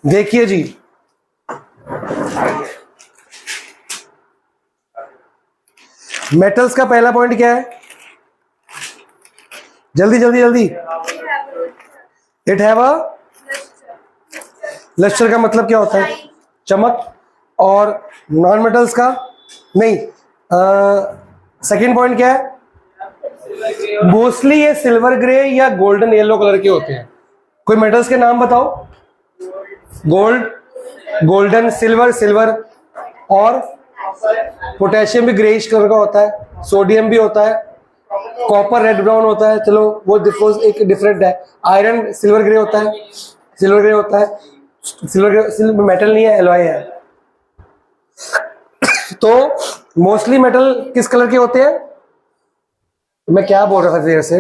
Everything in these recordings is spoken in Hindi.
देखिए जी, मेटल्स का पहला पॉइंट क्या है? जल्दी जल्दी जल्दी। इट हैव अ लस्टर का मतलब क्या होता है? चमक। और नॉन मेटल्स का नहीं, सेकंड पॉइंट क्या है? मोस्टली ये सिल्वर ग्रे या गोल्डन येलो कलर के होते हैं। कोई मेटल्स के नाम बताओ। गोल्ड, गोल्डन, सिल्वर, सिल्वर, और पोटेशियम भी ग्रेइश कलर का होता है, सोडियम भी होता है, कॉपर रेड ब्राउन होता है, चलो वो एक डिफरेंट है। आयरन सिल्वर ग्रे होता है, सिल्वर ग्रे होता है, सिल्वर ग्रे सिल्वर मेटल नहीं है, एलॉय है। तो मोस्टली मेटल किस कलर के होते हैं? मैं क्या बोल रहा था देर से?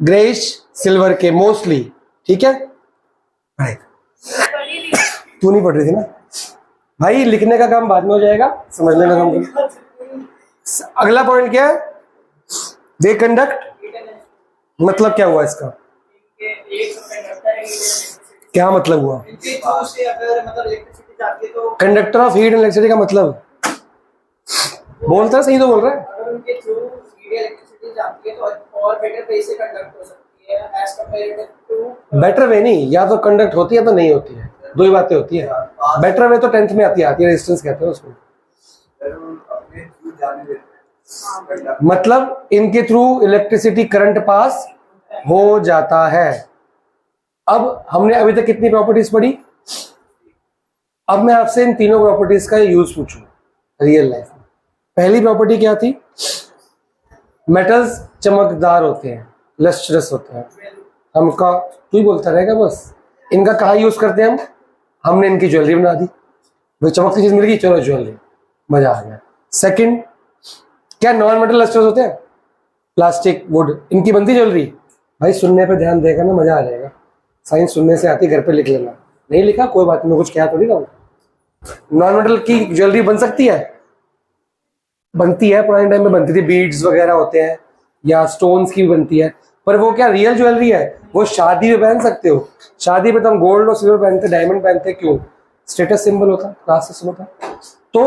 ग्रेइश सिल्वर के मोस्टली, ठीक है। तू नहीं पढ़ रही थी ना भाई, लिखने का काम बाद में हो जाएगा, समझने का काम। अगला पॉइंट क्या है? दे कंडक्ट, मतलब क्या हुआ इसका? क्या मतलब हुआ? Conductor of heat and electricity का मतलब बोलता सही तो बोल रहा है। बेटर वे नहीं, या तो कंडक्ट होती है तो नहीं होती है, दो ही बातें होती है। बेटर वे तो 10th में आती है रेजिस्टेंस कहते हैं उसको। मतलब इनके थ्रू इलेक्ट्रिसिटी करंट पास हो जाता है। अब हमने अभी तक कितनी प्रॉपर्टीज पढ़ी? अब मैं आपसे इन तीनों प्रॉपर्टीज का यूज पूछूं रियल लाइफ में। पहली प्रॉपर्टी क्या थी? मेटल्स चमकदार होते हैं, लस्ट्रस होते हैं। हमका तू ही बोलता रहेगा बस। इनका कहाँ यूज करते हैं हम? हमने इनकी ज्वेलरी बना दी, वो चमकती चीज मिल गई, चलो ज्वेलरी, मजा आ गया। सेकंड, क्या नॉन मेटल लस्ट्रस होते हैं? प्लास्टिक, वुड, इनकी बनती ज्वेलरी। भाई सुनने पे ध्यान देगा ना, मजा आ जाएगा। साइंस सुनने से आती, घर पे लिख लेना। नहीं लिखा कोई बात नहीं, कुछ क्या थोड़ी ना। नॉन मेटल की ज्वेलरी बन सकती है, बनती है, पुराने टाइम में बनती थी, बीड्स वगैरह होते हैं, या स्टोन्स की भी बनती है। पर वो क्या रियल ज्वेलरी है? वो शादी में पहन सकते हो। शादी में तो हम गोल्ड और सिल्वर पहनते, डायमंड पहनते, क्यों? स्टेटस सिंबल होता, क्लास सिस्टम होता। तो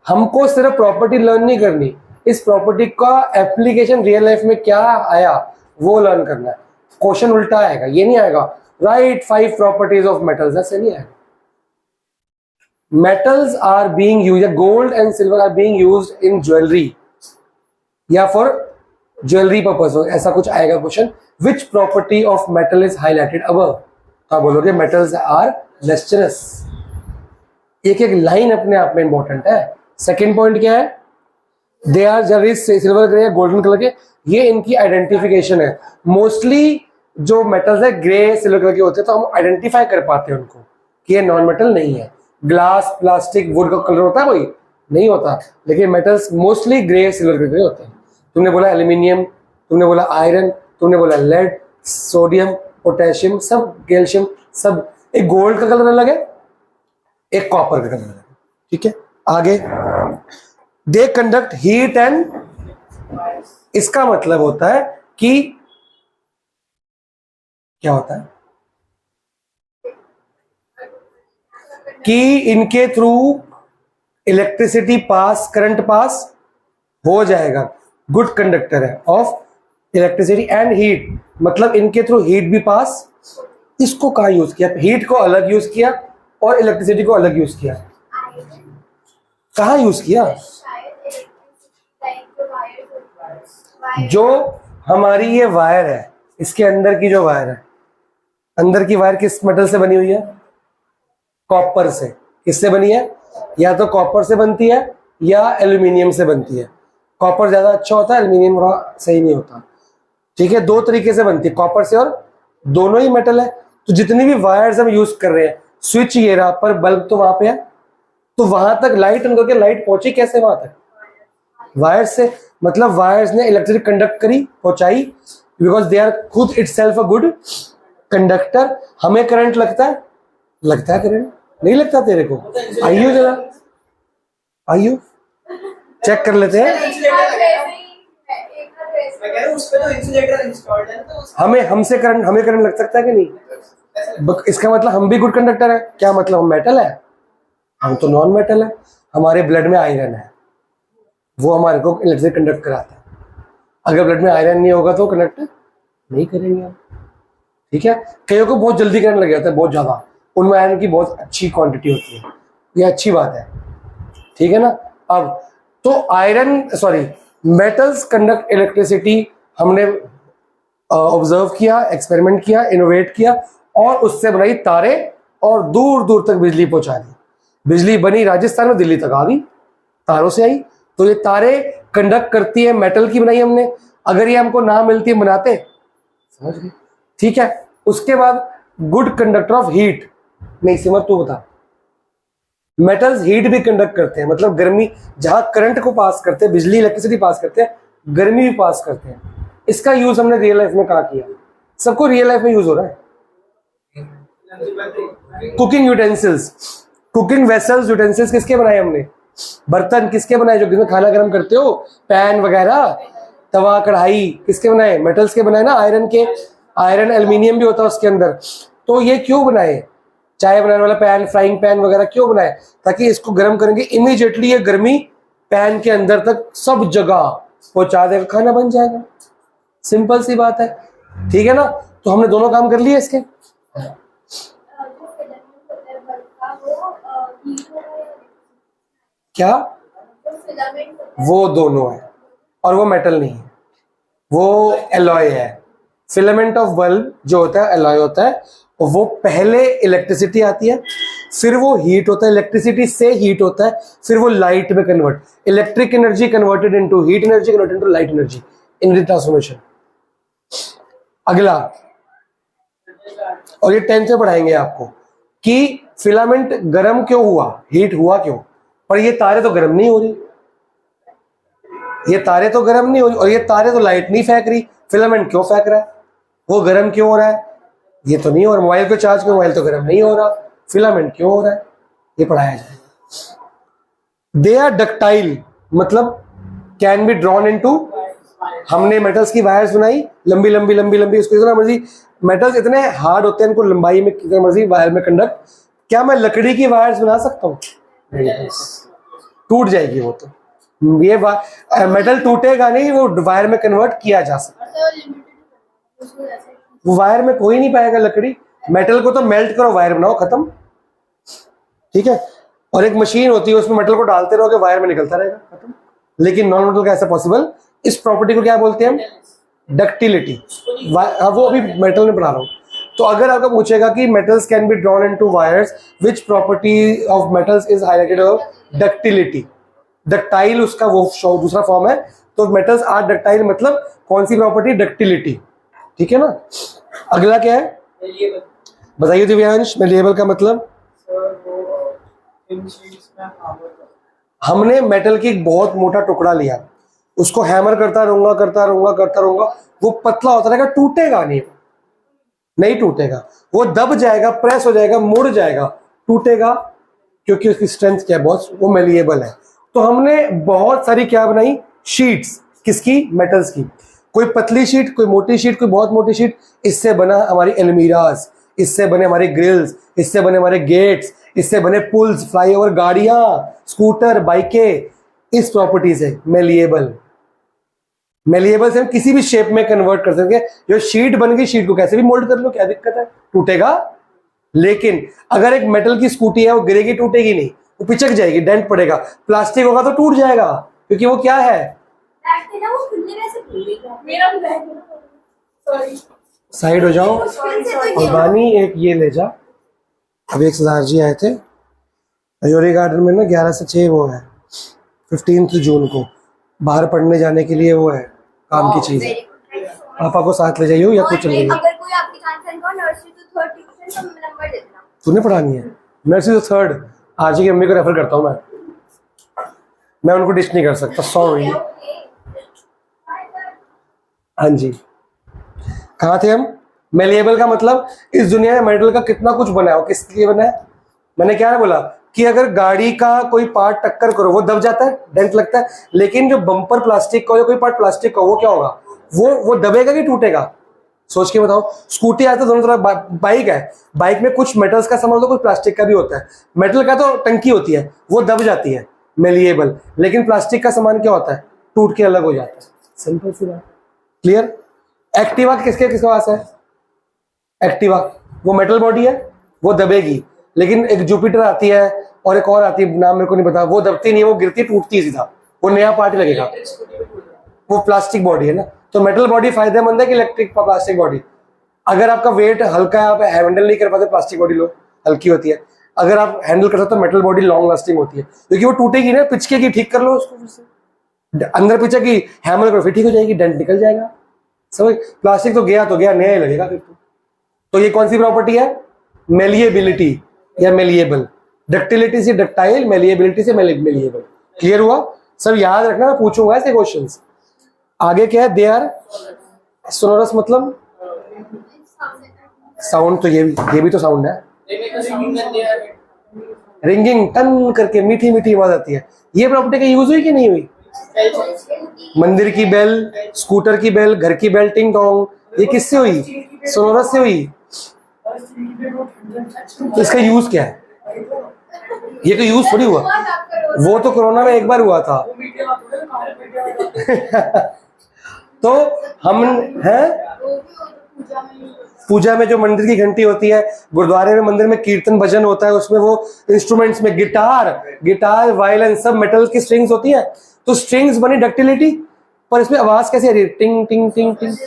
हमको सिर्फ प्रॉपर्टी लर्न नहीं करनी, इस प्रॉपर्टी का एप्लीकेशन रियल लाइफ में क्या आया वो लर्न करना है। क्वेश्चन उल्टा आएगा, ये नहीं आएगा राइट 5 प्रॉपर्टीज ऑफ मेटल्स, ऐसे नहीं आएगा। Metals are being used, gold and silver are being used in jewelry या for jewelry purpose, ऐसा कुछ आएगा question. Which property of metal is highlighted above? तो आप बोलोगे metals are lustrous। एक एक लाइन अपने आप में इंपॉर्टेंट है। सेकेंड पॉइंट क्या है? दे आर जब सिल्वर ग्रे या गोल्डन कलर के, ये इनकी आइडेंटिफिकेशन है। मोस्टली जो मेटल्स है ग्रे सिल्वर कलर के होते हैं, तो हम आइडेंटिफाई कर पाते हैं उनको कि ये नॉन मेटल नहीं है। ग्लास, प्लास्टिक, वुड का कलर होता है कोई? नहीं होता। लेकिन metals mostly grey silver colour के होते हैं। तुमने बोला एल्यूमिनियम, तुमने बोला आयरन, तुमने बोला लेड, सोडियम, पोटेशियम, सब कैल्शियम, सब। एक गोल्ड का कलर अलग है, एक कॉपर का कलर अलग है, ठीक है। आगे, दे कंडक्ट हीट एंड, इसका मतलब होता है कि क्या होता है कि इनके through electricity pass, current pass हो जाएगा। गुड कंडक्टर है ऑफ इलेक्ट्रिसिटी एंड हीट, मतलब इनके थ्रू हीट भी पास। इसको कहाँ यूज किया? हीट को अलग यूज किया और इलेक्ट्रिसिटी को अलग यूज किया। कहाँ यूज किया? जो हमारी ये वायर है, इसके अंदर की जो वायर है, अंदर की वायर किस मेटल से बनी हुई है? कॉपर से। किससे बनी है? या तो कॉपर से बनती है या एल्यूमिनियम से बनती है। कॉपर ज्यादा अच्छा होता है, एल्यूमिनियम थोड़ा सही नहीं होता, ठीक है। दो तरीके से बनती है, कॉपर से, और दोनों ही मेटल है। तो जितनी भी वायर्स हम यूज कर रहे हैं, स्विच ये रहा, पर बल्ब तो वहां पे है, तो वहां तक लाइट ऑन करके लाइट पहुंची कैसे वहां तक? वायर से। मतलब वायर्स ने इलेक्ट्रिक कंडक्ट करी, पहुंचाई, बिकॉज दे आर खुद इटसेल्फ अ गुड कंडक्टर। हमें करंट लगता है? लगता है करंट? नहीं लगता तेरे को? आइयो जरा, आइयो चेक कर लेते हैं। उस पे तो इंसुलेटर इंस्टॉल्ड है तो हमें करंट लग सकता है कि नहीं? इसका मतलब हम भी गुड कंडक्टर है। क्या मतलब हम मेटल है? हम तो नॉन मेटल है। हमारे ब्लड में आयरन है, वो हमारे को इलेक्ट्रिक कंडक्ट कराता है। अगर ब्लड में आयरन नहीं होगा तो कंडक्ट नहीं करेंगे हम। ठीक है, कईयों को बहुत जल्दी करंट लग जाता है, बहुत ज्यादा, उनमें आयरन की बहुत अच्छी क्वांटिटी होती है, ये अच्छी बात है। ठीक है ना। अब तो मेटल्स कंडक्ट इलेक्ट्रिसिटी हमने ऑब्जर्व किया, एक्सपेरिमेंट किया, इनोवेट किया और उससे बनाई तारे और दूर दूर तक बिजली पहुंचा दी। बिजली बनी राजस्थान में, दिल्ली तक आ गई, तारों से आई। तो ये तारे कंडक्ट करती है, मेटल की बनाई हमने। अगर ये हमको ना मिलती हम बनाते? समझ गए? ठीक है। उसके बाद गुड कंडक्टर ऑफ हीट। नहीं सिमर तू बता। मेटल्स हीट भी कंडक्ट करते हैं, मतलब गर्मी, जहां करंट को पास करते हैं, बिजली इलेक्ट्रिसिटी पास करते हैं, गर्मी भी पास करते हैं। इसका यूज हमने रियल लाइफ में कहाँ किया? सबको रियल लाइफ में यूज हो रहा है। Cooking utensils, cooking vessels, utensils किसके बनाए हमने? बर्तन किसके बनाए जो जिसमें खाना गर्म करते हो? पैन वगैरह, तवा, कढ़ाई किसके बनाए? मेटल्स के बनाए ना, आयरन के। आयरन एल्यूमिनियम भी होता है उसके अंदर। तो ये क्यों बनाए? चाय बनाने वाला पैन, फ्राइंग पैन वगैरह क्यों बनाए? ताकि इसको गर्म करेंगे, इमीडिएटली ये गर्मी पैन के अंदर तक सब जगह पहुंचा देगा, खाना बन जाएगा। सिंपल सी बात है। ठीक है ना। तो हमने दोनों काम कर लिए इसके। क्या? वो दोनों है और वो मेटल नहीं है, वो एलॉय है। फिलामेंट ऑफ बल्ब जो होता है एलॉय होता है, और वो पहले इलेक्ट्रिसिटी आती है, फिर वो हीट होता है, इलेक्ट्रिसिटी से हीट होता है, फिर वो लाइट में convert, electric energy converted into heat energy, converted into light energy, energy transformation. अगला, और ये 10th में पढ़ाएंगे आपको कि फिलामेंट गर्म क्यों हुआ, हीट हुआ क्यों, पर ये तारे तो गर्म नहीं हो रही, ये तारे तो गर्म नहीं हो रही, और ये तारे तो लाइट नहीं फेंक रही, फिलामेंट क्यों फेंक रहा है? वो गर्म क्यों हो रहा है? ये तो नहीं हो रहा। मोबाइल को चार्ज करो, मोबाइल तो गर्म नहीं हो रहा, फिलामेंट क्यों हो रहा है? ये पढ़ाया जाएगा। दे आर डक्टाइल, मतलब कैन बी ड्रॉन इनटू। हमने मेटल्स की वायर्स बनाई, लंबी लंबी लंबी लंबी, उसको जितना मर्जी, मेटल्स इतने हार्ड होते हैं, इनको लंबाई में कितना मर्जी वायर में कंडक्ट। क्या मैं लकड़ी की वायर्स बना सकता हूँ? नहीं, टूट जाएगी वो तो। ये मेटल टूटेगा नहीं, वो वायर में कन्वर्ट किया जा सकता है। वो वायर में कोई नहीं पाएगा लकड़ी, मेटल को तो मेल्ट करो, वायर बनाओ, खत्म। ठीक है। और एक मशीन होती है, उसमें मेटल को डालते रहोगे, वायर में निकलता रहेगा, खत्म। लेकिन नॉन मेटल का ऐसा पॉसिबल। इस प्रॉपर्टी को क्या बोलते हैं हम? डक्टिलिटी। वो अभी मेटल में पढ़ा रहा हूँ। तो अगर आपको पूछेगा कि metals can be drawn into wires, which property of metals is highlighted of ductility. Ductile उसका वो दूसरा फॉर्म है। तो मेटल्स आर डक्टाइल, मतलब कौन सी प्रॉपर्टी? डक्टिलिटी। ठीक है ना। अगला क्या है बताइए दिव्यांश? मेलिएबल का मतलब? हमने मेटल की एक बहुत मोटा टुकड़ा लिया, उसको हैमर करता रहूंगा करता रहूंगा करता रहूंगा, वो पतला होता रहेगा, टूटेगा नहीं, नहीं टूटेगा, वो दब जाएगा, प्रेस हो जाएगा, मुड़ जाएगा, टूटेगा, क्योंकि उसकी स्ट्रेंथ क्या है? बहुत, वो मेलिएबल है। तो हमने बहुत सारी क्या बनाई? शीट्स। किसकी? मेटल्स की। कोई पतली शीट, कोई मोटी शीट, कोई बहुत मोटी शीट। इससे बना हमारी एलमीराज, इससे बने हमारे ग्रिल्स, इससे बने हमारे गेट्स, इससे बने पुल्स, फ्लाईओवर, गाड़ियां, स्कूटर, बाइकें। इस प्रॉपर्टी से मेलिएबल। मेलिएबल से हम किसी भी शेप में कन्वर्ट कर सकते हैं। जो शीट बन गई, शीट को कैसे भी मोल्ड कर लो, क्या दिक्कत है? टूटेगा। लेकिन अगर एक मेटल की स्कूटी है, वो गिरेगी, टूटेगी नहीं, वो पिचक जाएगी, डेंट पड़ेगा। प्लास्टिक होगा तो टूट जाएगा, क्योंकि वो क्या है? साइड हो जाओ। और बानी एक ये ले जा। अभी एक सरदार जी आए थे अजोरी गार्डन में ना, 11 से 6 वो है, 15 जून को बाहर पढ़ने जाने के लिए, वो है काम की चीज है। पापा को साथ ले जाइयो या कुछ चल जाइए। तूने पढ़ानी है नर्सरी तो 3rd? आज की मम्मी को रेफर करता हूँ मैं उनको डिश नहीं कर सकता, सॉरी। हाँ जी, कहाँ थे हम? मेलिएबल का मतलब इस दुनिया में मेटल का कितना कुछ बना है, किसके लिए बना है? मैंने क्या बोला कि अगर गाड़ी का कोई पार्ट टक्कर करो, वो दब जाता है, डेंट लगता है, लेकिन जो बम्पर प्लास्टिक का हो या कोई पार्ट प्लास्टिक का, वो क्या होगा? वो दबेगा कि टूटेगा? सोच के बताओ। स्कूटी आता है दोनों तरफ, बाइक है, बाइक में कुछ मेटल्स का सामान होता है, कुछ प्लास्टिक का भी होता है। मेटल का तो टंकी होती है, वो दब जाती है, मेलिएबल। लेकिन प्लास्टिक का सामान क्या होता है? टूट के अलग हो जाता है। सिंपल सी बात। क्लियर? एक्टिवा किसके पास है? एक्टिवा वो मेटल बॉडी है, वो दबेगी। लेकिन एक जुपिटर आती है और एक और आती है, नाम मेरे को नहीं पता, वो दबती नहीं है, वो गिरती टूटती है सीधा, वो नया पार्ट लगेगा। वो प्लास्टिक बॉडी है ना। तो मेटल बॉडी फायदेमंद है कि इलेक्ट्रिक प्लास्टिक बॉडी? अगर आपका वेट हल्का है, आप हैंडल नहीं कर पाते, प्लास्टिक बॉडी लो हल्की होती है। अगर आप हैंडल कर सकते हो, मेटल बॉडी लॉन्ग लास्टिंग होती है, क्योंकि वो टूटेगी ना, पिचकेगी, ठीक कर लो उसको फिर से, अंदर पिचेगी, हैमर करो फिर ठीक हो जाएगी, डेंट निकल जाएगा। समझ? प्लास्टिक तो गया नया ही लगेगा फिर तो ये कौन सी प्रॉपर्टी है? मेलिएबिलिटी या मेलिएबल। डक्टिलिटी से डक्टाइल, मेलिएबिलिटी से मेलिएबल। क्लियर हुआ? सब याद रखना, मैं पूछूंगा ऐसे क्वेश्चंस। आगे क्या है? दे आर सोनोरस, मतलब साउंड, तो ये भी तो साउंड है। रिंगिंग, टन करके मीठी मीठी आवाज आती है। ये प्रॉपर्टी का यूज हुई कि नहीं हुई? मंदिर की बेल, स्कूटर की बेल, घर की बेल, टिंग टोंग, ये किससे हुई? सोनोरस से हुई। तो इसका यूज क्या है? ये तो यूज थोड़ी हुआ, वो तो कोरोना में एक बार हुआ था। तो हम हैं पूजा में जो मंदिर की घंटी होती है, गुरुद्वारे में, मंदिर में कीर्तन भजन होता है, उसमें वो इंस्ट्रूमेंट्स में गिटार वायलिन सब मेटल की स्ट्रिंग्स होती है। तो स्ट्रिंग्स बनी डक्टिलिटी, पर इसमें आवाज कैसे आ रही है? टिंग टिंग टिंग टिंग।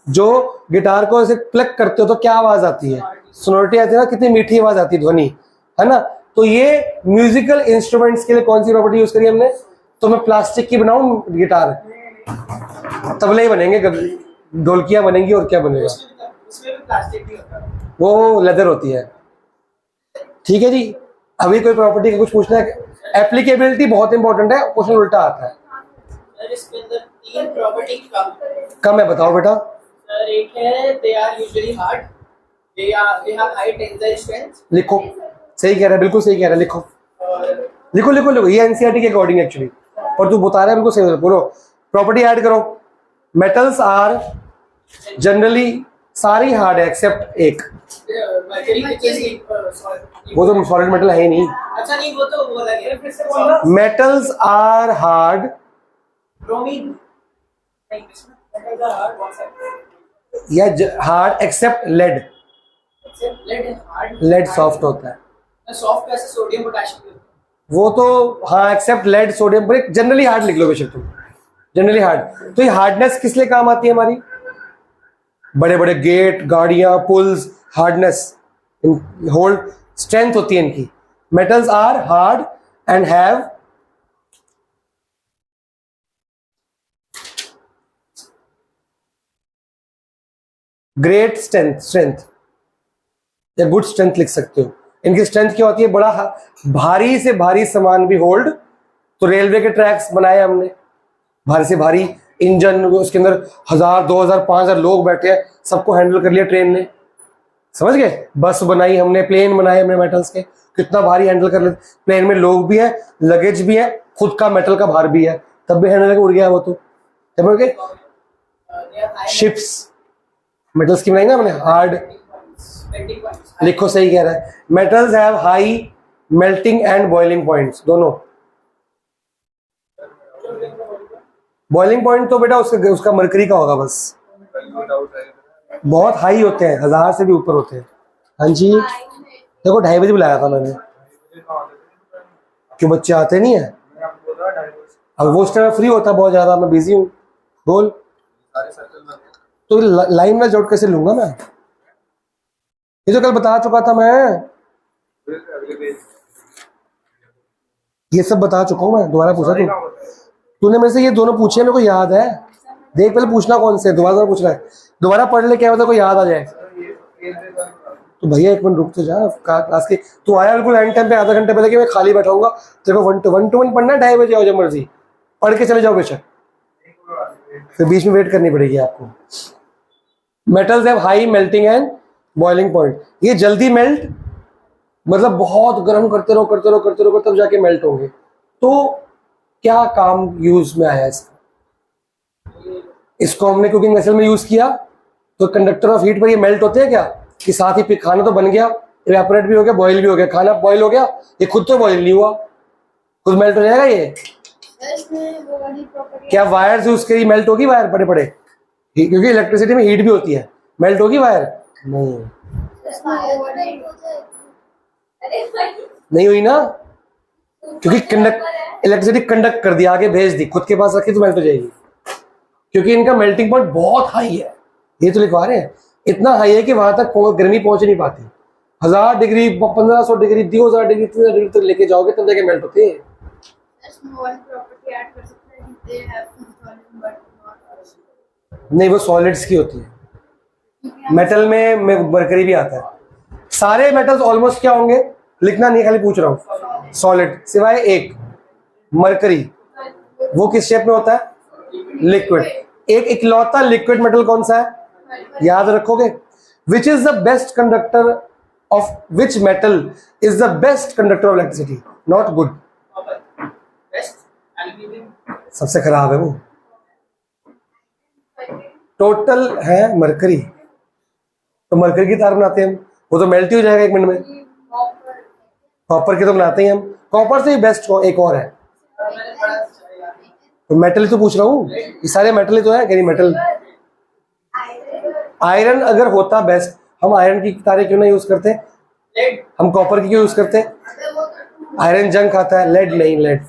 जो गिटार को ऐसे प्लग करते हो तो क्या आवाज आती है? सोनोरिटी आती है ना, कितनी मीठी आवाज आती है, ध्वनि, है ना। तो ये म्यूजिकल इंस्ट्रूमेंट्स के लिए कौन सी प्रॉपर्टी यूज करी हमने? तो मैं प्लास्टिक की बनाऊं गिटार, तबले ही बनेंगे, ढोलकियां बनेंगी, और क्या बनेगा? उसमें भी प्लास्टिक भी होता है, वो लेदर होती है। ठीक है जी। अभी कोई प्रॉपर्टी का कुछ पूछना है? एप्लीकेबिलिटी बहुत इंपॉर्टेंट है, क्वेश्चन उल्टा आता है। सर इसके अंदर 3 प्रॉपर्टी कम है, बताओ बेटा। सर एक है they are usually hard, they have high tensile strength. लिखो, सही कह रहा है, बिल्कुल सही कह रहा है, लिखो लिखो लिखो लिखो। ये एनसीईआरटी के अकॉर्डिंग एक्चुअली, पर तू बता रहा है बिल्कुल सही। बोलो, प्रॉपर्टी ऐड करो। मेटल्स आर जनरली, सारी हार्ड है एक्सेप्ट एक, वो तो सॉलिड मेटल है ही नहीं। अच्छा नहीं, वो तो वो अलग है, फिर से बोलना। मेटल्स आर हार्ड, ब्रोमीन नहीं, metals are hard, one second, या hard except lead. Lead hard, lead soft होता है। सॉफ्ट कैसे? Sodium potassium. वो तो हाँ, एक्सेप्ट लेड, सोडियम, पर जनरली हार्ड लिख लो बेशक तुम, जनरली हार्ड। तो ये हार्डनेस किस लिए काम आती है हमारी? बड़े बड़े गेट, गाड़ियां, पुल्स, हार्डनेस, होल्ड, स्ट्रेंथ होती है इनकी। Metals are hard and have great strength या गुड स्ट्रेंथ लिख सकते हो। इनकी स्ट्रेंथ क्या होती है? बड़ा भारी से भारी सामान भी होल्ड। तो रेलवे के ट्रैक्स बनाए हमने, भारी से भारी इंजन, उसके अंदर 1000, 2000, 5000 लोग बैठे हैं, सबको हैंडल कर लिया ट्रेन ने। समझ गए? बस बनाई हमने, प्लेन बनाए हमने मेटल्स के, कितना भारी हैंडल कर लेते। प्लेन में लोग भी है, लगेज भी है, खुद का मेटल का भार भी है, तब भी हैंडल करके उड़ गया वो तो। समझ गए? शिप्स मेटल्स की बनाई ना हमने, हार्ड। लिखो, सही कह रहा है। Metals have high melting and boiling points, दोनों। बॉइलिंग पॉइंट तो बेटा उसका मरकरी का होगा बस, बहुत हाई होते हैं, 1000 से भी ऊपर होते हैं। हाँ जी, देखो 2:30 बजे बुलाया था मैंने, क्यों बच्चे आते नहीं है? अब वो उस टाइम फ्री होता बहुत ज्यादा, मैं बिजी हूँ। बोल, तो लाइन में जोड़ कैसे लूंगा मैं? ये तो कल बता चुका था मैं, ये सब बता चुका हूँ मैं, दोबारा पूछा तूने मेरे से ये दोनों पूछे, मेरे को याद है। देख पहले पूछना कौन से, दोबारा पूछना है, दोबारा पढ़ ले, क्या होता है को याद आ जाए। तो भैया एक मिनट रुक तो जा, क्लास के तू आया बिल्कुल एंड टाइम पे, आधा घंटे पहले कि मैं खाली बैठाऊंगा, तेरे को 1 to 1 पढ़ना है, 2:30 बजे आओ जब मर्जी, पढ़ के चले जाओ बेशक, फिर बीच में वेट करनी पड़ेगी आपको। Metals have high melting and boiling point, ये जल्दी मेल्ट, मतलब बहुत गर्म करते रहो तब जाके मेल्ट होंगे। तो क्या काम यूज में आया इसका? इसको हमने कुकिंग वेसल में यूज किया तो कंडक्टर ऑफ हीट पर ये मेल्ट होते हैं क्या, कि साथ ही खाना तो बन गया, इवेपोरेट भी हो गया, बॉईल भी हो गया, खाना बॉईल हो गया, ये खुद तो बॉईल नहीं हुआ, खुद मेल्ट हो जाएगा ये। क्या वायर्स यूज करी मेल्ट होगी वायर बड़े बड़े, क्योंकि इलेक्ट्रिसिटी में हीट भी होती है, मेल्ट होगी वायर? नहीं, नहीं हुई ना, क्योंकि इलेक्ट्रिसिटी कंडक्ट कर दिया, आगे भेज दी, खुद के पास रखी तो मेल्ट हो जाएगी, क्योंकि इनका मेल्टिंग पॉइंट बहुत हाई है। ये तो लिखवा रहे हैं, इतना हाई है कि वहां तक गर्मी पहुंच नहीं पाती। 1000 डिग्री, 1500 डिग्री, 2000 डिग्री, 3000 डिग्री तक लेके जाओगे तब जाके मेल्ट होते हैं। नहीं, वो सॉलिड्स की होती है। मेटल में मरकरी भी आता है। सारे मेटल्स ऑलमोस्ट क्या होंगे, लिखना नहीं, खाली पूछ रहा हूँ, सॉलिड, सिवाय एक मरकरी। वो किस शेप में होता है? लिक्विड। एक इकलौता लिक्विड मेटल कौन सा है, याद रखोगे? Which is the best conductor of which metal is the best conductor of electricity? Not good, सबसे खराब है वो। टोटल है मरकरी, तो मरकरी की तार बनाते हैं हम, वो तो मेल्ट ही हो जाएगा 1 मिनट में। कॉपर की तो बनाते ही हम, कॉपर से ही बेस्ट एक और है, तो मेटल ही तो पूछ रहा हूँ, ये सारे मेटल ही तो है, यानी मेटल। आयरन अगर होता बेस्ट, हम आयरन की तारें क्यों ना यूज करते, हम कॉपर की क्यों यूज करते? आयरन जंग खाता है, लेड नहीं, lead,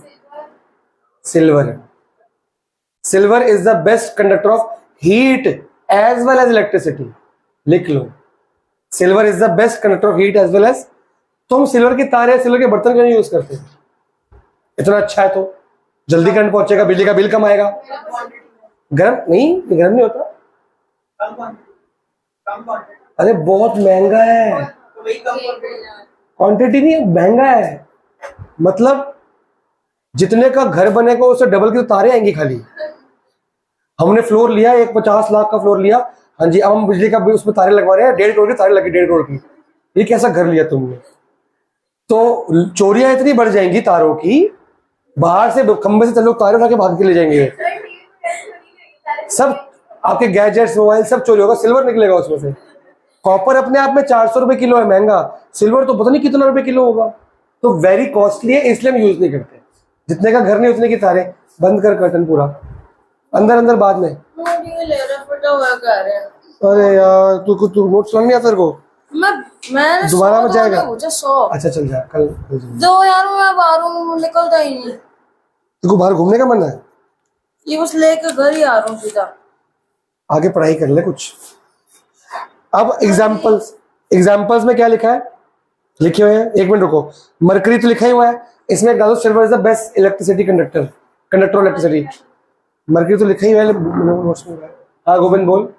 silver. Silver is the best conductor of heat as well as electricity, लिख लो। Silver is the best conductor of heat as well as. तो हम सिल्वर की तारे, सिल्वर के बर्तन क्यों नहीं यूज करते? इतना अच्छा है तो जल्दी करंट पहुंचेगा, बिजली का बिल कम आएगा। गर्म नहीं, गर्म नहीं होता, अरे बहुत महंगा है, क्वांटिटी नहीं, महंगा है, मतलब जितने का घर बनेगा उससे डबल की तो तारे आएंगी खाली। हमने फ्लोर लिया, एक 50 लाख का फ्लोर लिया, हाँ जी, अब हम बिजली का बिल उसमें तारे लगवा रहे हैं, 1.5 करोड़ की तारे लगी, 1.5 करोड़ की। ये कैसा घर लिया तुमने? तो चोरियां इतनी बढ़ जाएंगी तारों की, बाहर से खंबे से लोग तारे उठा के भाग के ले जाएंगे, सब आपके गैजेट्स, मोबाइल सब चोरी होगा, सिल्वर निकलेगा उसमें से। कॉपर अपने आप में 400 रुपए किलो है महंगा, सिल्वर तो पता नहीं कितना रुपए किलो होगा, तो वेरी कॉस्टली है, इसलिए हम यूज नहीं करते। जितने का घर नहीं उतने की तारे। बंद कर कर्टन पूरा, अंदर अंदर बाद में। अरे यार, तू नोट्स नहीं आता तेरे को? मैं दोबारा में जाएगा? अच्छा चल जा, कल दो यार, मैं बाहर निकलता ही नहीं। तेरे बाहर घूमने का मन है? ये बस लेके घर ही आ रहा हूँ सीधा। आगे पढ़ाई कर ले कुछ। अब एग्जाम्पल्स में क्या लिखा है, लिखे हुए हैं, 1 मिनट रुको। मरकरी तो लिखा ही हुआ है, इसमें डालो silver is the best electricity conductor of electricity. Mercury तो लिखा ही हुआ है। हाँ गोविंद बोल।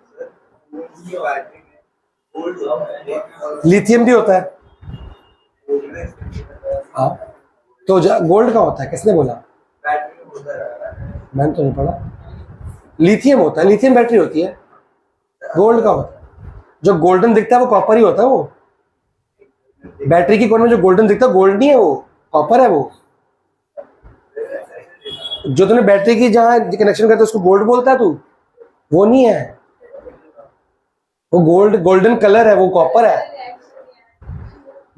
लिथियम भी होता है, हाँ, तो गोल्ड का होता है, किसने बोला? मैंने तो नहीं पढ़ा। लिथियम होता है, लिथियम बैटरी होती है, गोल्ड का होता है। जो गोल्डन दिखता है वो कॉपर ही होता है। वो बैटरी की कोन में जो गोल्डन दिखता है गोल्ड नहीं है, वो कॉपर है। वो जो तुमने बैटरी की जहां कनेक्शन करते उसको गोल्ड बोलता है तू, वो नहीं है, वो गोल्डन कलर है, वो कॉपर है,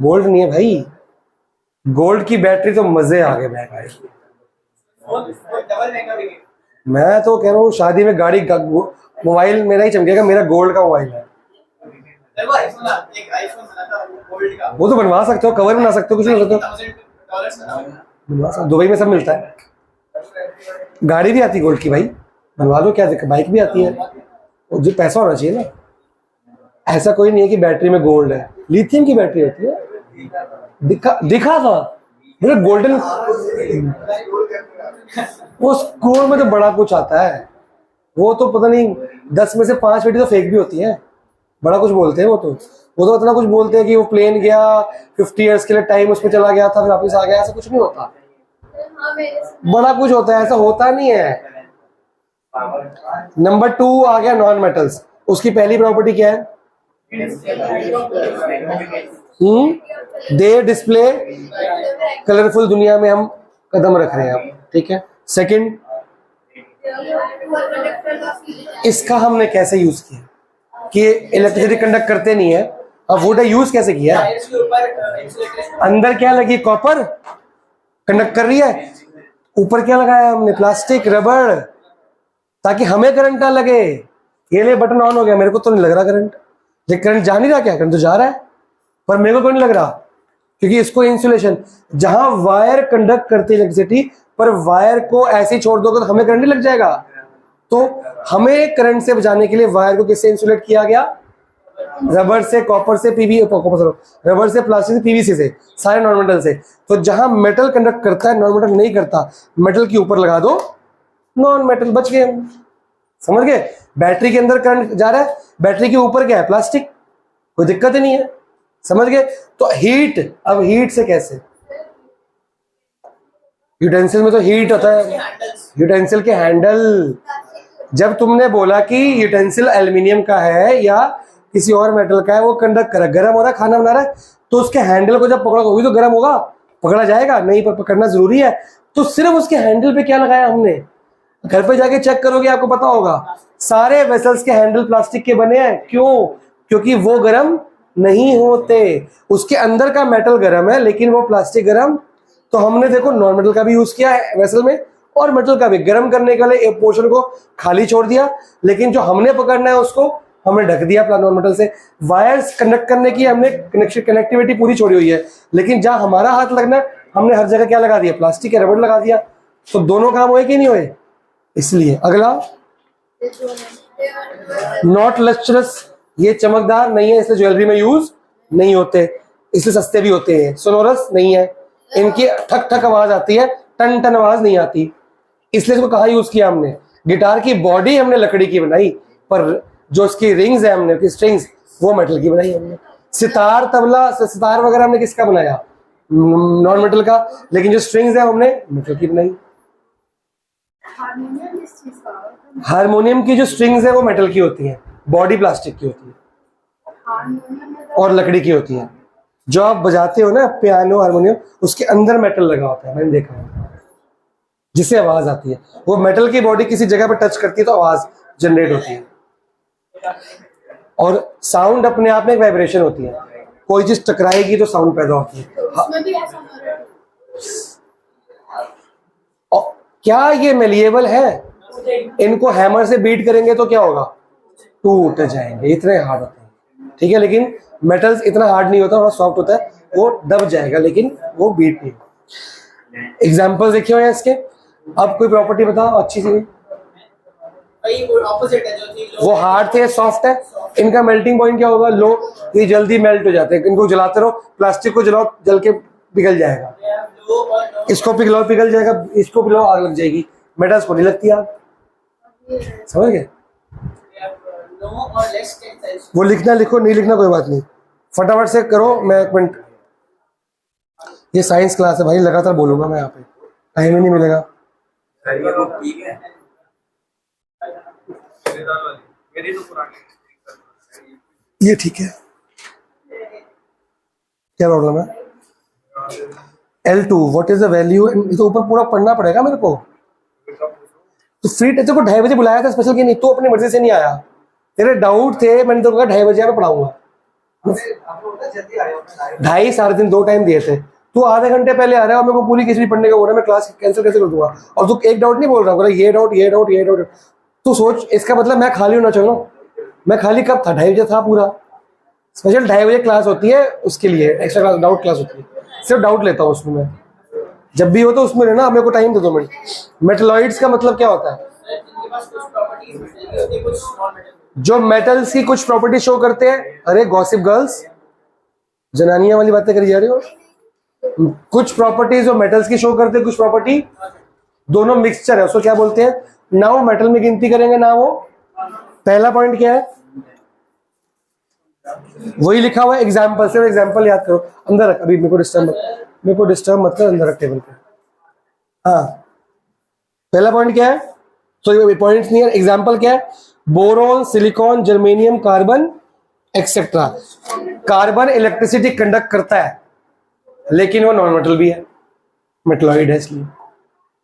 गोल्ड नहीं है भाई। गोल्ड की बैटरी तो मजे आ गए भाई। मैं तो कह रहा हूँ शादी में गाड़ी मोबाइल मेरा ही चमकेगा, मेरा गोल्ड का मोबाइल है। वो तो बनवा सकते हो, कवर बना सकते हो, कुछ नहीं सकते हो, दुबई में सब मिलता है। गाड़ी भी आती है गोल्ड की भाई, बनवा लो, क्या दिक्कत, बाइक भी आती है, जो पैसा होना चाहिए ना। ऐसा कोई नहीं है कि बैटरी में गोल्ड है, लिथियम की बैटरी होती है। दिखा था मेरा गोल्डन, उस गोल्ड में तो बड़ा कुछ आता है। वो तो पता नहीं 10 में से 5 बेटी तो फेक भी होती है, बड़ा कुछ बोलते हैं। वो तो इतना कुछ बोलते हैं कि वो प्लेन गया 50 इयर्स के लिए, टाइम उसमें चला गया था, फिर वापस आ गया, ऐसा कुछ नहीं होता। बड़ा कुछ होता है, ऐसा होता नहीं है। नंबर 2 आ गया नॉन मेटल्स। उसकी पहली प्रॉपर्टी क्या है? दे डिस्प्ले कलरफुल दुनिया में हम कदम रख रहे हैं अब, ठीक है। सेकंड, इसका हमने कैसे यूज किया कि इलेक्ट्रिसिटी कंडक्ट करते नहीं है, अब वुड यूज कैसे किया? वायर्स के ऊपर इंसुलेटर अंदर क्या लगी? कॉपर कंडक्ट कर रही है, ऊपर क्या लगाया हमने? प्लास्टिक, रबड़, ताकि हमें करंट ना लगे। ये ले बटन ऑन हो गया, मेरे को तो नहीं लग रहा करंट। ये करंट जा नहीं रहा क्या? करंट तो जा रहा है, पर मेरे को क्यों नहीं लग रहा? क्योंकि इसको इंसुलेशन, जहां वायर कंडक्ट करती है इलेक्ट्रिसिटी, पर वायर को ऐसे ही छोड़ दोगे तो हमें करंट नहीं लग जाएगा। तो हमें करंट से बचाने के लिए वायर को किससे इंसुलेट किया गया? रबर से, कॉपर से, रबर से, प्लास्टिक से, पीवीसी से, सारे नॉन मेटल से। तो जहां मेटल कंडक्ट करता है, नॉन मेटल नहीं करता, मेटल के ऊपर लगा दो नॉन मेटल, बच गए हम। समझ गए? बैटरी के अंदर करंट जा रहा है, बैटरी के ऊपर क्या है? प्लास्टिक, कोई दिक्कत ही नहीं है। समझ गए? तो हीट, अब हीट से कैसे? यूटेंसिल में तो हीट होता है, यूटेंसिल के हैंडल। जब तुमने बोला कि यूटेंसिल एल्युमिनियम का है या किसी और मेटल का है, वो कंडक्ट कर रहा है, गर्म हो रहा है, खाना बना रहा है, तो उसके हैंडल को जब पकड़ोगे तो गर्म होगा, पकड़ा जाएगा नहीं, पर पकड़ना जरूरी है। तो सिर्फ उसके हैंडल पे क्या लगाया हमने? घर पे जाके चेक करोगे आपको पता होगा, सारे वेसल्स के हैंडल प्लास्टिक के बने हैं। क्यों? क्योंकि वो गर्म नहीं होते, उसके अंदर का मेटल गर्म है लेकिन वो प्लास्टिक गर्म। तो हमने देखो नॉन मेटल का भी यूज किया है वेसल में, और मेटल का भी गर्म करने के लिए एक पोर्शन को खाली छोड़ दिया, लेकिन जो हमने पकड़ना है उसको हमने ढक दिया नॉन मेटल से। वायर्स कंडक्ट करने की हमने कनेक्टिविटी पूरी छोड़ी हुई है, लेकिन जहां हमारा हाथ लगना है हमने हर जगह क्या लगा दिया? प्लास्टिक या रबड़ लगा दिया। तो दोनों काम हुए कि नहीं हुए? इसलिए अगला, नॉट लस्ट्रस, ये चमकदार नहीं है, इसलिए ज्वेलरी में यूज नहीं होते, इसलिए सस्ते भी होते हैं। सोनोरस नहीं है, इनकी ठक ठक आवाज आती है, टन टन आवाज नहीं आती, इसलिए इसको कहाँ यूज किया हमने? गिटार की बॉडी हमने लकड़ी की बनाई, पर जो इसकी रिंग्स है हमने, स्ट्रिंग्स, वो मेटल की बनाई हमने। सितार, तबला, सितार वगैरह हमने किसका बनाया? नॉन मेटल का, लेकिन जो स्ट्रिंग्स है हमने मेटल की बनाई। हारमोनियम की जो स्ट्रिंग्स है वो मेटल की होती है, बॉडी प्लास्टिक की होती है और लकड़ी की होती है। जो आप बजाते हो ना पियानो, हारमोनियम, उसके अंदर मेटल लगा होता है, मैंने देखा है, जिससे आवाज आती है। वो मेटल की बॉडी किसी जगह पर टच करती है तो आवाज जनरेट होती है, और साउंड अपने आप में एक वाइब्रेशन होती है। कोई चीज टकराएगी तो साउंड पैदा होती है। क्या ये मेलिएबल है? इनको हैमर से बीट करेंगे तो क्या होगा? टूट जाएंगे, इतने हार्ड होते हैं। ठीक है, लेकिन मेटल्स इतना हार्ड नहीं होता, थोड़ा सॉफ्ट होता है, वो दब जाएगा लेकिन वो बीट नहीं। एग्जांपल्स देखे हुए हैं इसके। अब कोई प्रॉपर्टी बताओ अच्छी सी। ऑपोजिट है, जो थी वो हार्ड थे, सॉफ्ट है। इनका मेल्टिंग पॉइंट क्या होगा? लो। ये जल्दी मेल्ट हो जाते हैं, इनको जलाते रहो, प्लास्टिक को जलाओ, जल के पिघल जाएगा, इसको पिघलाओ पिघल जाएगा, इसको पिघलाओ आग लग जाएगी। मेटल्स को नहीं लगती आग। समझ गए? वो लिखना लिखो, नहीं लिखना कोई बात नहीं, फटाफट से करो। मैं एक मिनट, ये साइंस क्लास है भाई, लगातार बोलूंगा मैं यहाँ पे, टाइम ही नहीं मिलेगा। ये ठीक है, क्या प्रॉब्लम है? L2 what is the value? ये तो ऊपर पूरा पढ़ना पड़ेगा मेरे को। तो फ्री टीचर को 2:30 बजे बुलाया था स्पेशल, की नहीं, तो अपनी मर्जी से नहीं आया। तेरे डाउट थे, मैंने तो कहा 2:30 बजे मैं पढ़ाऊंगा। 2:30 साढ़े 3 2 टाइम दिए थे, तू आधे घंटे पहले आ रहा है और मेरे को पूरी किसी पढ़ने का बोल रहा है, मैं क्लास कैंसिल कैसे कर दूंगा? और तू एक डाउट नहीं बोल रहा, बोला ये डाउट ये डाउट ये डाउट। तू सोच, इसका मतलब मैं खाली होना चाहिए ना। मैं खाली कब था? 2:30 बजे था पूरा। स्पेशल 2:30 बजे क्लास होती है, उसके लिए एक्स्ट्रा क्लास, डाउट क्लास होती है, सिर्फ डाउट लेता हूँ उसमें मैं। जब भी हो तो उसमें लेना, मेरे को टाइम दे 2 मिनट। मेटलॉइड्स का मतलब क्या होता है? जो मेटल्स की कुछ प्रॉपर्टी शो करते हैं। अरे गॉसिप गर्ल्स, जनानियां वाली बातें करी जा रही हो। कुछ प्रॉपर्टीज जो मेटल्स की शो करते हैं, कुछ प्रॉपर्टी, दोनों मिक्सचर है, उसको क्या बोलते हैं? ना वो मेटल में गिनती करेंगे ना वो। पहला पॉइंट क्या है? वही लिखा हुआ है, एग्जाम्पल। सिर्फ एग्जाम्पल याद करो। अंदर रख, अभी मेरे को डिस्टर्ब मत कर, अंदर रख टेबल पे। हाँ, पहला पॉइंट क्या है? तो पॉइंट्स नहीं है, एग्जाम्पल क्या है? Boron, silicon, germanium, carbon etcetera. Carbon electricity conduct करता है, लेकिन वो नॉन मेटल भी है, मेटलॉइड है इसलिए।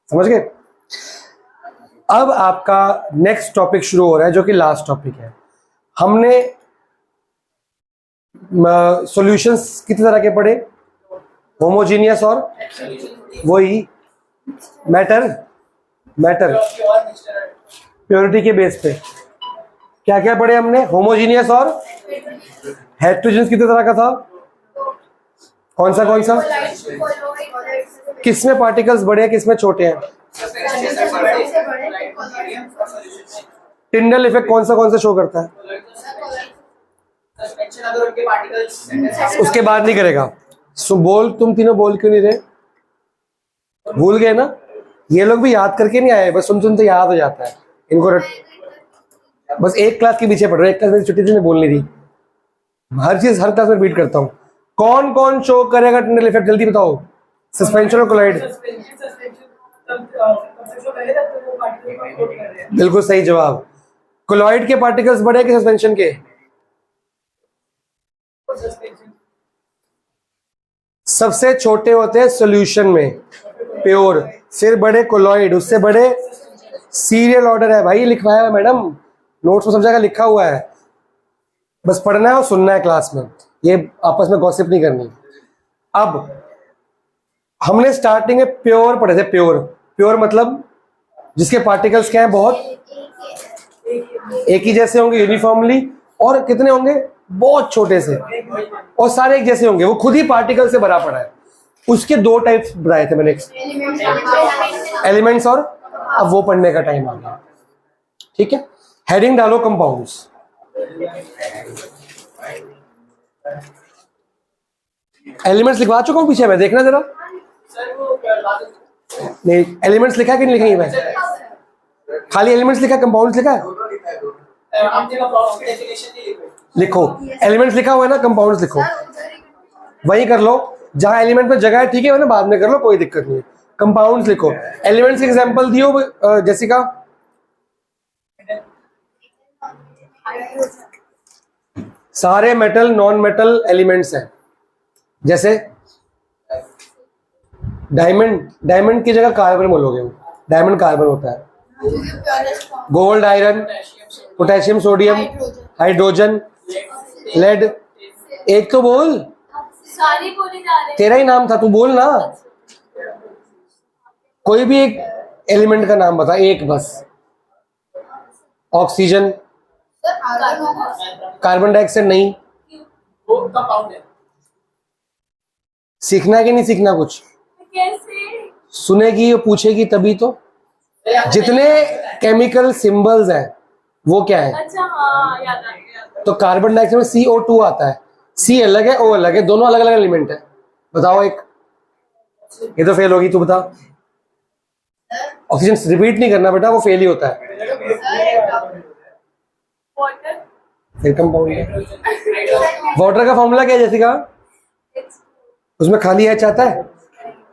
समझ गए? अब आपका नेक्स्ट टॉपिक शुरू हो रहा है जो कि लास्ट टॉपिक है। हमने सॉल्यूशंस कितने तरह के पढ़े? होमोजीनियस और वही मैटर प्योरिटी के बेस पे क्या क्या पढ़े हमने? होमोजीनियस और हेटेरोजेनस कितने तरह का था? कौन सा किसमें पार्टिकल्स बड़े हैं किसमें छोटे हैं? टिंडल इफेक्ट कौन सा शो करता है? अगर उनके पार्टिकल्स उसके बाद नहीं करेगा। सो बोल, तुम तीनों बोल क्यों नहीं रहे? भूल गए ना? ये लोग भी याद करके नहीं आए, बस सुनते याद हो जाता है इनको। बस एक क्लास के पीछे पढ़ रहे, एक क्लास मेरी छुट्टी थी, मैं बोल नहीं रही। हर चीज हर क्लास में रिपीट करता हूँ। कौन कौन शो करेगा टिंडल इफेक्ट? जल्दी बताओ। सस्पेंशन और कोलाइड। बिल्कुल सही जवाब। कोलॉइड के पार्टिकल्स बड़े कि सस्पेंशन के? सबसे छोटे होते हैं सॉल्यूशन में, प्योर, फिर बड़े कोलॉइड, उससे बड़े सीरियल ऑर्डर है भाई, लिखवाया है मैडम, नोट्स में सब जगह लिखा हुआ है, बस पढ़ना है और सुनना है क्लास में, ये आपस में गॉसिप नहीं करनी। अब हमने स्टार्टिंग में प्योर पढ़े थे। प्योर मतलब जिसके पार्टिकल्स क्या है? बहुत एक ही जैसे होंगे यूनिफॉर्मली, और कितने होंगे? बहुत छोटे से, और सारे एक जैसे होंगे। वो खुद ही पार्टिकल से भरा पड़ा है। उसके दो टाइप्स बताए थे मैंने, एलिमेंट्स और, अब वो पढ़ने का टाइम आ गया। ठीक है, हेडिंग डालो कंपाउंड्स। एलिमेंट्स लिखवा चुका हूं पीछे, मैं देखना जरा। नहीं, एलिमेंट्स लिखा कि नहीं लिखा? मैं खाली एलिमेंट्स लिखा, कंपाउंड्स लिखा है? लिखो, एलिमेंट्स लिखा हुआ है ना, कंपाउंड्स लिखो, वही कर लो जहां एलिमेंट में जगह है। ठीक है, बाद में कर लो, कोई दिक्कत नहीं है। कंपाउंड्स लिखो। एलिमेंट्स के एग्जांपल दियो जेसिका। सारे मेटल नॉन मेटल एलिमेंट्स हैं, जैसे डायमंड की जगह कार्बन बोलोगे, डायमंड कार्बन होता है। Gold iron, potassium sodium, hydrogen, lead. एक तो बोल, सारी बोली जा रहे हैं। तेरा ही नाम था, तू बोल ना। कोई भी एक एलिमेंट का नाम बता, एक बस। ऑक्सीजन, कार्बन डाइऑक्साइड नहीं। वो कंपाउंड है। सीखना है कि नहीं सीखना कुछ? कैसे? सुनेगी और पूछेगी तभी तो। जितने केमिकल सिंबल्स हैं वो क्या है? अच्छा हाँ, याद आ गया। तो कार्बन डाइऑक्साइड में CO2 आता है, C अलग है, O अलग है, दोनों अलग अलग एलिमेंट है। बताओ एक। ये तो फेल होगी, तू बता। ऑक्सीजन रिपीट नहीं करना बेटा, वो फेल ही होता है। वाटर, फिर कंपाउंड है। वाटर का फॉर्मूला क्या है जैसिका? उसमें खाली H आता है,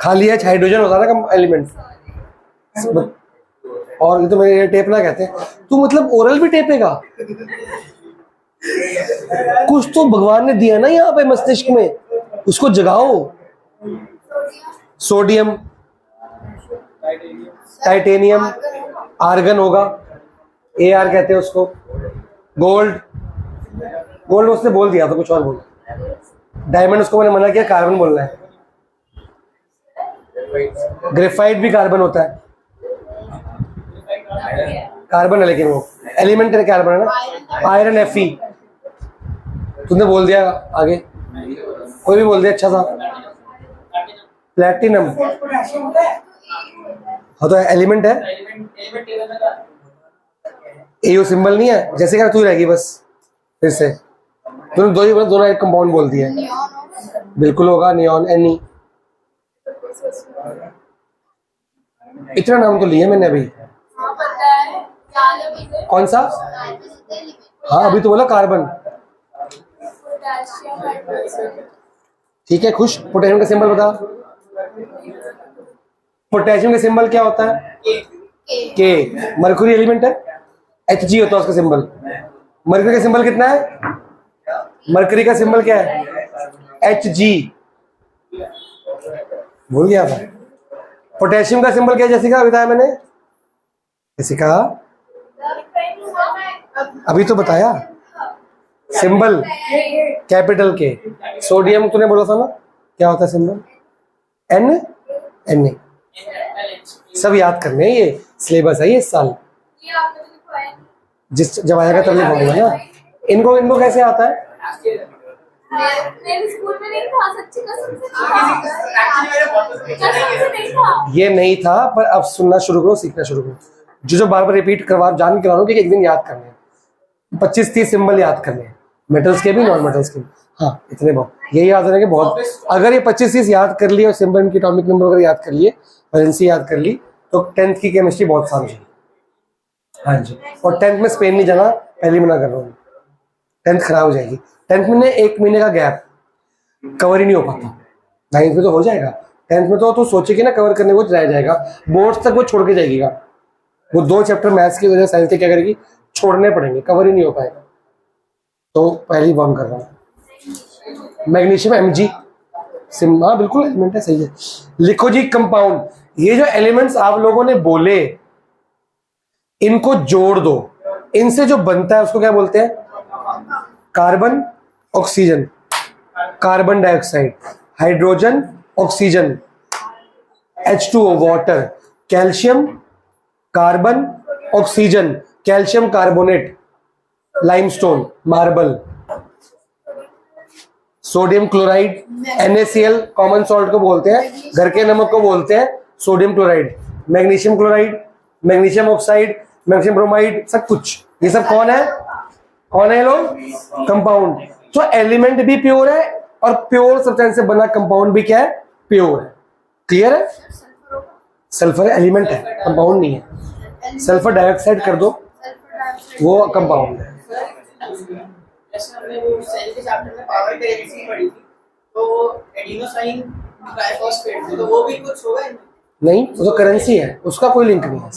खाली H हाइड्रोजन होता है ना एलिमेंट। और ये तो मेरे टेप ना कहते हैं। तू मतलब ओरल भी टेपेगा? कुछ तो भगवान ने दिया ना यहाँ पे मस्तिष्क में, उसको जगाओ। सोडियम, टाइटेनियम, आर्गन होगा, AR कहते हैं उसको। गोल्ड उसने बोल दिया तो कुछ और बोल। डायमंड उसको मैंने मना किया, कार्बन बोलना है। ग्रेफाइट भी कार्बन होता है, कार्बन है लेकिन वो एलिमेंट कार्बन है ना। आयरन Fe, तुमने बोल दिया। आगे कोई भी बोल दिया अच्छा सा। प्लैटिनम, हाँ तो एलिमेंट है। AU सिंबल नहीं है, जैसे क्या तू रहेगी बस। फिर से तुमने दो ही बोला, दोनों एक कंपाउंड बोल दिया। बिल्कुल होगा, नियॉन, Ne। इतना नाम तो लिया मैंने अभी। हाँ पता है, याद है मुझे। कौन सा? हाँ अभी तो बोला कार्बन। Potassium, hydrogen. ठीक है, खुश। पोटेशियम का सिंबल बता। पोटेशियम का सिंबल क्या होता है? के। मरकुरी एलिमेंट है, Hg होता है उसका सिंबल। मरकुरी का सिंबल कितना है? मरकरी का सिंबल क्या है? Hg। भूल गया था। पोटेशियम का सिंबल क्या है जैसे का बताया मैंने? किसी कहा? अभी तो बताया सिंबल कैपिटल के। सोडियम तूने बोला था ना, क्या होता है सिंबल? N N A. सब याद करने हैं, ये सिलेबस है ये इस साल। ये आपने तो दिखाया नहीं। जिस जब आएगा तब लिखवाऊंगा ना। इनको कैसे आता है? मेरे स्कूल में नहीं था, सच्ची कसम से नहीं था। एक्चुअली मेरे बहुत कसम से नहीं था। ये नहीं था, पर अब सुनना शुरू करो, सीखना शुरू करो। जो बार बार रिपीट करवा जान के लो कि एक दिन याद करने हैं। 25-30 सिंबल याद करने हैं, मेटल्स के भी नॉन मेटल्स के भी। हाँ इतने बहुत यही याद रहने के बहुत। अगर ये 25-30 याद कर लिए और सिंबल की एटॉमिक नंबर अगर याद कर लिए, वैलेंसी याद कर ली, तो 10th की केमिस्ट्री बहुत समझ। हाँ जी, और 10th में स्पेन नहीं जाना, पहले मना कर रहा हूँ। 10th खराब हो जाएगी। 10th में 1 महीने का गैप कवर ही नहीं हो पाता। 9th में तो हो जाएगा, 10th में तो तू सोचेगी ना कवर करने को रह जाएगा, बोर्ड्स तक वो छोड़ के जाएगी। वो 2 चैप्टर मैथ्स की वजह साइंस के क्या करेगी, छोड़ने पड़ेंगे, कवर ही नहीं हो पाएगा। तो पहली बॉन्ड कर रहा हूँ। मैग्नीशियम Mg सिम, हाँ बिल्कुल एलिमेंट है, सही है। लिखो जी कंपाउंड। ये जो एलिमेंट्स आप लोगों ने बोले, इनको जोड़ दो। इनसे जो बनता है उसको क्या बोलते हैं? Carbon, oxygen, carbon dioxide, hydrogen, oxygen, H2O water, calcium, carbon, oxygen, calcium carbonate, limestone, marble, sodium chloride, NaCl common salt को बोलते हैं, घर के नमक को बोलते हैं sodium chloride, magnesium chloride, magnesium oxide, magnesium bromide, सब कुछ ये सब कौन है? कौन है लोग? कंपाउंड। तो एलिमेंट भी प्योर है और प्योर सब्सटेंस से बना कंपाउंड भी क्या है? प्योर है। क्लियर है? सल्फर एलिमेंट है, कंपाउंड नहीं है। सल्फर डाइऑक्साइड कर दो, वो कंपाउंड है। जैसे हमने वो सेल के चैप्टर में पावर करेंसी पढ़ी थी, तो एडिनोसाइन ट्राइफॉस्फेट, तो वो भी कुछ होगा? नहीं, वो तो करेंसी है, उसका कोई लिंक नहीं है।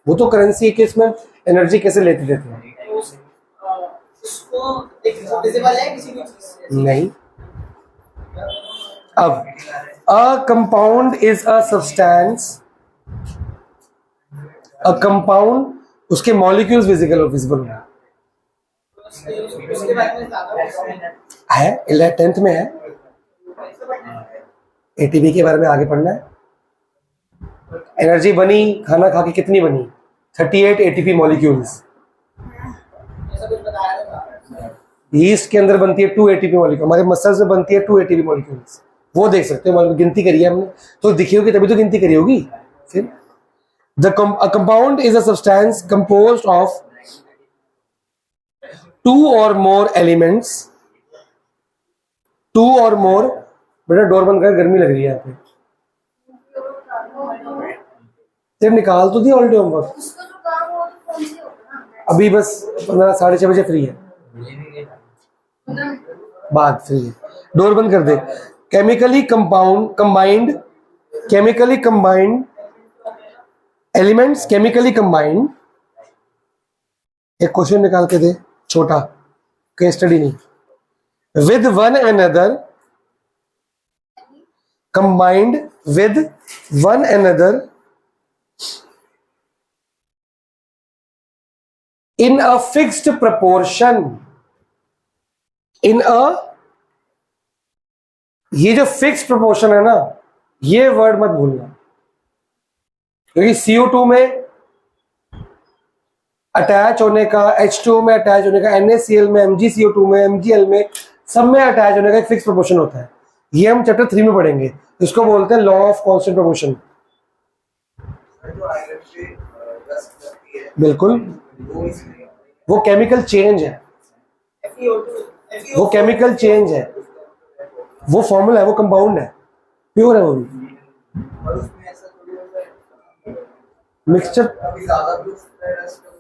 वो तो करेंसी है कि इसमें एनर्जी कैसे लेते देते हैं। उसको डिविजिबल है किसी भी चीज से? नहीं। अब a compound is a substance, a compound, उसके मॉलिक्यूल्स विजिबल है। उसके बारे में ज्यादा है 10th में है। ATP के बारे में आगे पढ़ना है। एनर्जी बनी खाना खा के कितनी बनी? 38 ATP मॉलिक्यूल्स। ऐसा कुछ बताया था। यीस्ट के अंदर बनती है 2 ATP मॉलिक्यूल, हमारे मसल्स में बनती है 2 ATP मॉलिक्यूल्स। वो देख सकते हो, गिनती करी है हमने, तो दिखी होगी तभी तो गिनती करी होगी। फिर a compound is a substance composed of 2 or more elements, 2 or more। बेटा डोर बंद कर, गर्मी लग रही है यहाँ पे। सिर्फ निकाल तो दिया ऑलरेडी होमवर्क। उसका जो काम हो तो फोन से होगा ना। अभी बस 15-6:30 बजे फ्री है, बाद फ्री है। डोर बंद कर दे। Chemically combined elements, chemically combined. एक क्वेश्चन निकाल के दे, छोटा, केस स्टडी नहीं। With one another, combined with one another in a fixed proportion, in a, ये जो फिक्स प्रोपोर्शन है ना, ये वर्ड मत भूलना, क्योंकि CO2 में अटैच होने का, H2O में अटैच होने का, NaCl में, MgCO2 में, MgL में, सब में अटैच होने का एक फिक्स प्रोपोर्शन होता है। ये हम चैप्टर 3 में पढ़ेंगे, इसको बोलते हैं लॉ ऑफ कांस्टेंट प्रोपोर्शन। बिल्कुल, वो केमिकल चेंज है, वो केमिकल चेंज है, वो फॉर्मूला है, वो कंपाउंड है, प्योर है वो भी। मिक्सचर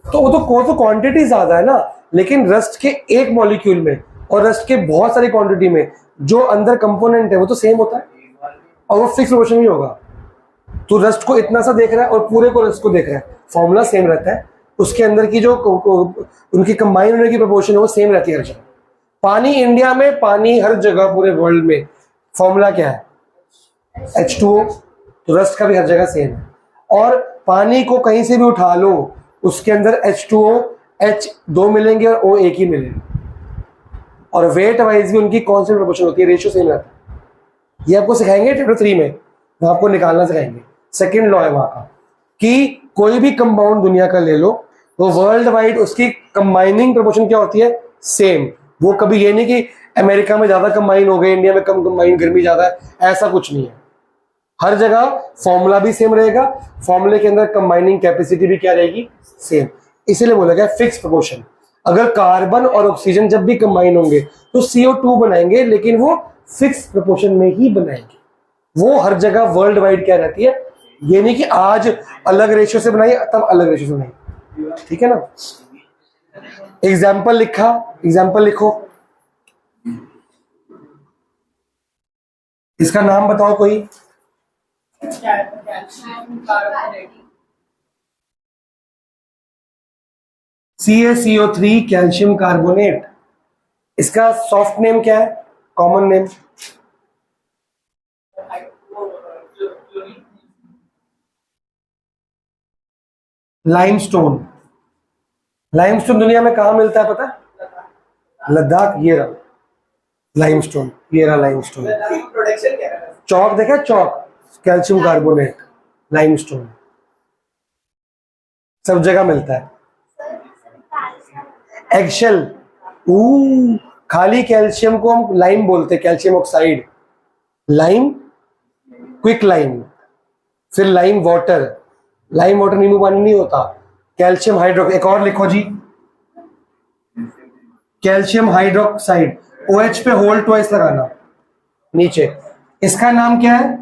तो वो तो क्वांटिटी ज्यादा है ना, लेकिन रस्ट के एक मॉलिक्यूल में और रस्ट के बहुत सारी क्वांटिटी में जो अंदर कंपोनेंट है वो तो सेम होता है, और वो फिक्स प्रोपोर्शन ही होगा। तो रस्ट को इतना सा देख रहा है और पूरे को रस्ट को देख रहा है, फॉर्मूला सेम रहता है, उसके अंदर की जो उनकी कंबाइन होने की प्रोपोर्शन है वो सेम रहती है हर जगह। पानी इंडिया में, पानी हर जगह पूरे वर्ल्ड में, फॉर्मूला क्या है? H2O। तो रस्ट का भी हर जगह सेम है। और पानी को कहीं से भी उठा लो, उसके अंदर H2O H2 मिलेंगे और O एक ही मिलेंगे, और वेट वाइज भी उनकी कौन सी प्रोपोर्शन होती है, रेशियो सेम रहता है। ये आपको सिखाएंगे चैप्टर 3 में, वो आपको निकालना सिखाएंगे। सेकेंड लॉ है वहां का कि कोई भी कंपाउंड दुनिया का ले लो, वो वर्ल्ड वाइड उसकी कंबाइनिंग प्रोपोर्शन क्या होती है, सेम। वो कभी ये नहीं कि अमेरिका में ज्यादा कंबाइन हो गए, इंडिया में कम कंबाइन, गर्मी ज्यादा है, ऐसा कुछ नहीं है। हर जगह फॉर्मूला भी सेम रहेगा, फॉर्मूले के अंदर कंबाइनिंग कैपेसिटी भी क्या रहेगी, सेम। इसीलिए बोला गया फिक्स प्रोपोर्शन। अगर कार्बन और ऑक्सीजन जब भी कंबाइन होंगे तो CO2 बनाएंगे, लेकिन वो फिक्स प्रोपोर्शन में ही बनाएंगे। वो हर जगह वर्ल्ड वाइड क्या रहती है, ये नहीं कि आज अलग रेशियो से बनाई तब अलग रेशियो से बनाई, ठीक है ना। एग्जाम्पल लिखा, एग्जाम्पल लिखो, इसका नाम बताओ कोई। Calcium carbonate, CaCO3 calcium carbonate. इसका सॉफ्ट नेम क्या है, कॉमन नेम? लाइमस्टोन। लाइमस्टोन दुनिया में कहाँ मिलता है पता है? लद्दाख। ये रहा लाइमस्टोन, ये रहा लाइमस्टोन। प्रोडक्शन क्या है? चौक देखा, चौक, कैल्शियम कार्बोनेट, लाइमस्टोन, सब जगह मिलता है। एगशेल, खाली कैल्शियम को हम लाइम बोलते हैं, calcium oxide, lime, quick lime, फिर लाइम वाटर। लाइम वाटर नींबू पानी नहीं होता। कैल्शियम हाइड्रोक्स, एक और लिखो जी, कैल्शियम हाइड्रोक्साइड, OH पे होल ट्वाइस लगाना नीचे। इसका नाम क्या है?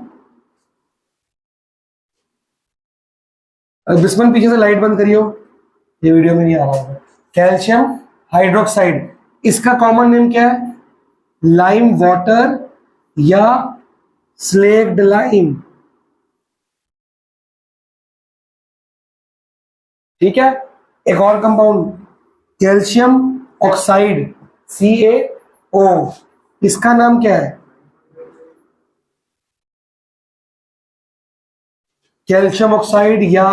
दुश्मन पीछे से लाइट बंद करियो, ये वीडियो में नहीं आ रहा होगा। कैल्शियम हाइड्रोक्साइड, इसका कॉमन नेम क्या है? लाइम वाटर या स्लेक्ड लाइम, ठीक है। एक और कंपाउंड कैल्शियम ऑक्साइड, CaO, इसका नाम क्या है? कैल्शियम ऑक्साइड या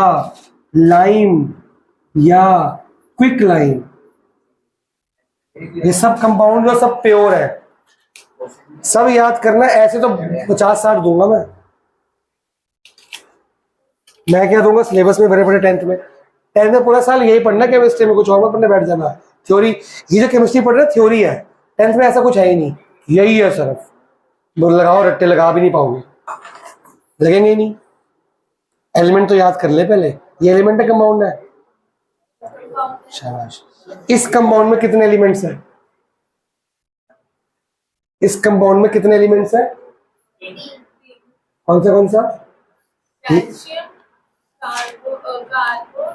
लाइम या क्विक लाइम। ये सब कंपाउंड जो सब प्योर है, सब याद करना। ऐसे तो 50-60 दूंगा मैं क्या दूंगा सिलेबस में भरे पड़े। 10th में पूरा साल यही पढ़ना, केमिस्ट्री में कुछ और मत पढ़ने बैठ जाना। थ्योरी, ये जो केमिस्ट्री पढ़ रहे हैं थ्योरी है, 10th में ऐसा कुछ है ही नहीं, यही है सिर्फ। लगाओ रट्टे, लगा भी नहीं पाओगे, लगेंगे ही नहीं। एलिमेंट तो याद कर ले पहले, ये एलिमेंट है कंपाउंड है, शाबाश। इस कंपाउंड में कितने एलिमेंट्स हैं? इस कंपाउंड में कितने एलिमेंट्स हैं? कौन सा? Calcium,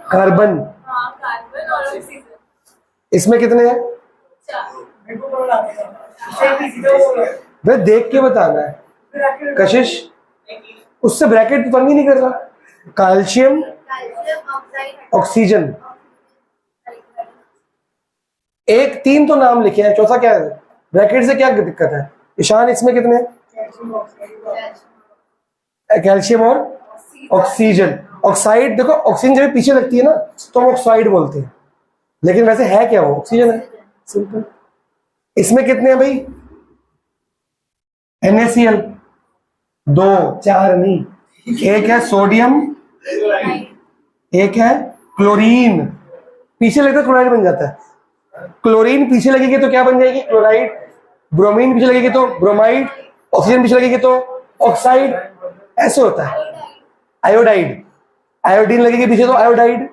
carbon. हाँ, कार्बन और ऑक्सीजन। इसमें कितने हैं? 4। भाई देख के बताना है कशिश, उससे ब्रैकेट तो तंग ही नहीं कर रहा। कैल्शियम, ऑक्सीजन, एक 3 तो नाम लिखे हैं, चौथा क्या है? ब्रैकेट से क्या दिक्कत है? ईशान, इसमें कितने? कैल्शियम और ऑक्सीजन। ऑक्साइड देखो, ऑक्सीजन जब पीछे लगती है ना तो हम ऑक्साइड बोलते हैं, लेकिन वैसे है क्या, वो ऑक्सीजन है, सिंपल। इसमें कितने हैं भाई? NaCl, 2, 4 नहीं, एक है सोडियम, एक है क्लोरीन। पीछे लगता है क्लोराइड बन जाता है। क्लोरीन पीछे लगेगी तो क्या बन जाएगी? क्लोराइड। ब्रोमीन पीछे लगेगी तो ब्रोमाइड। ऑक्सीजन पीछे लगेगी तो ऑक्साइड। ऐसे होता है। आयोडाइड, आयोडीन लगेगी पीछे तो आयोडाइड।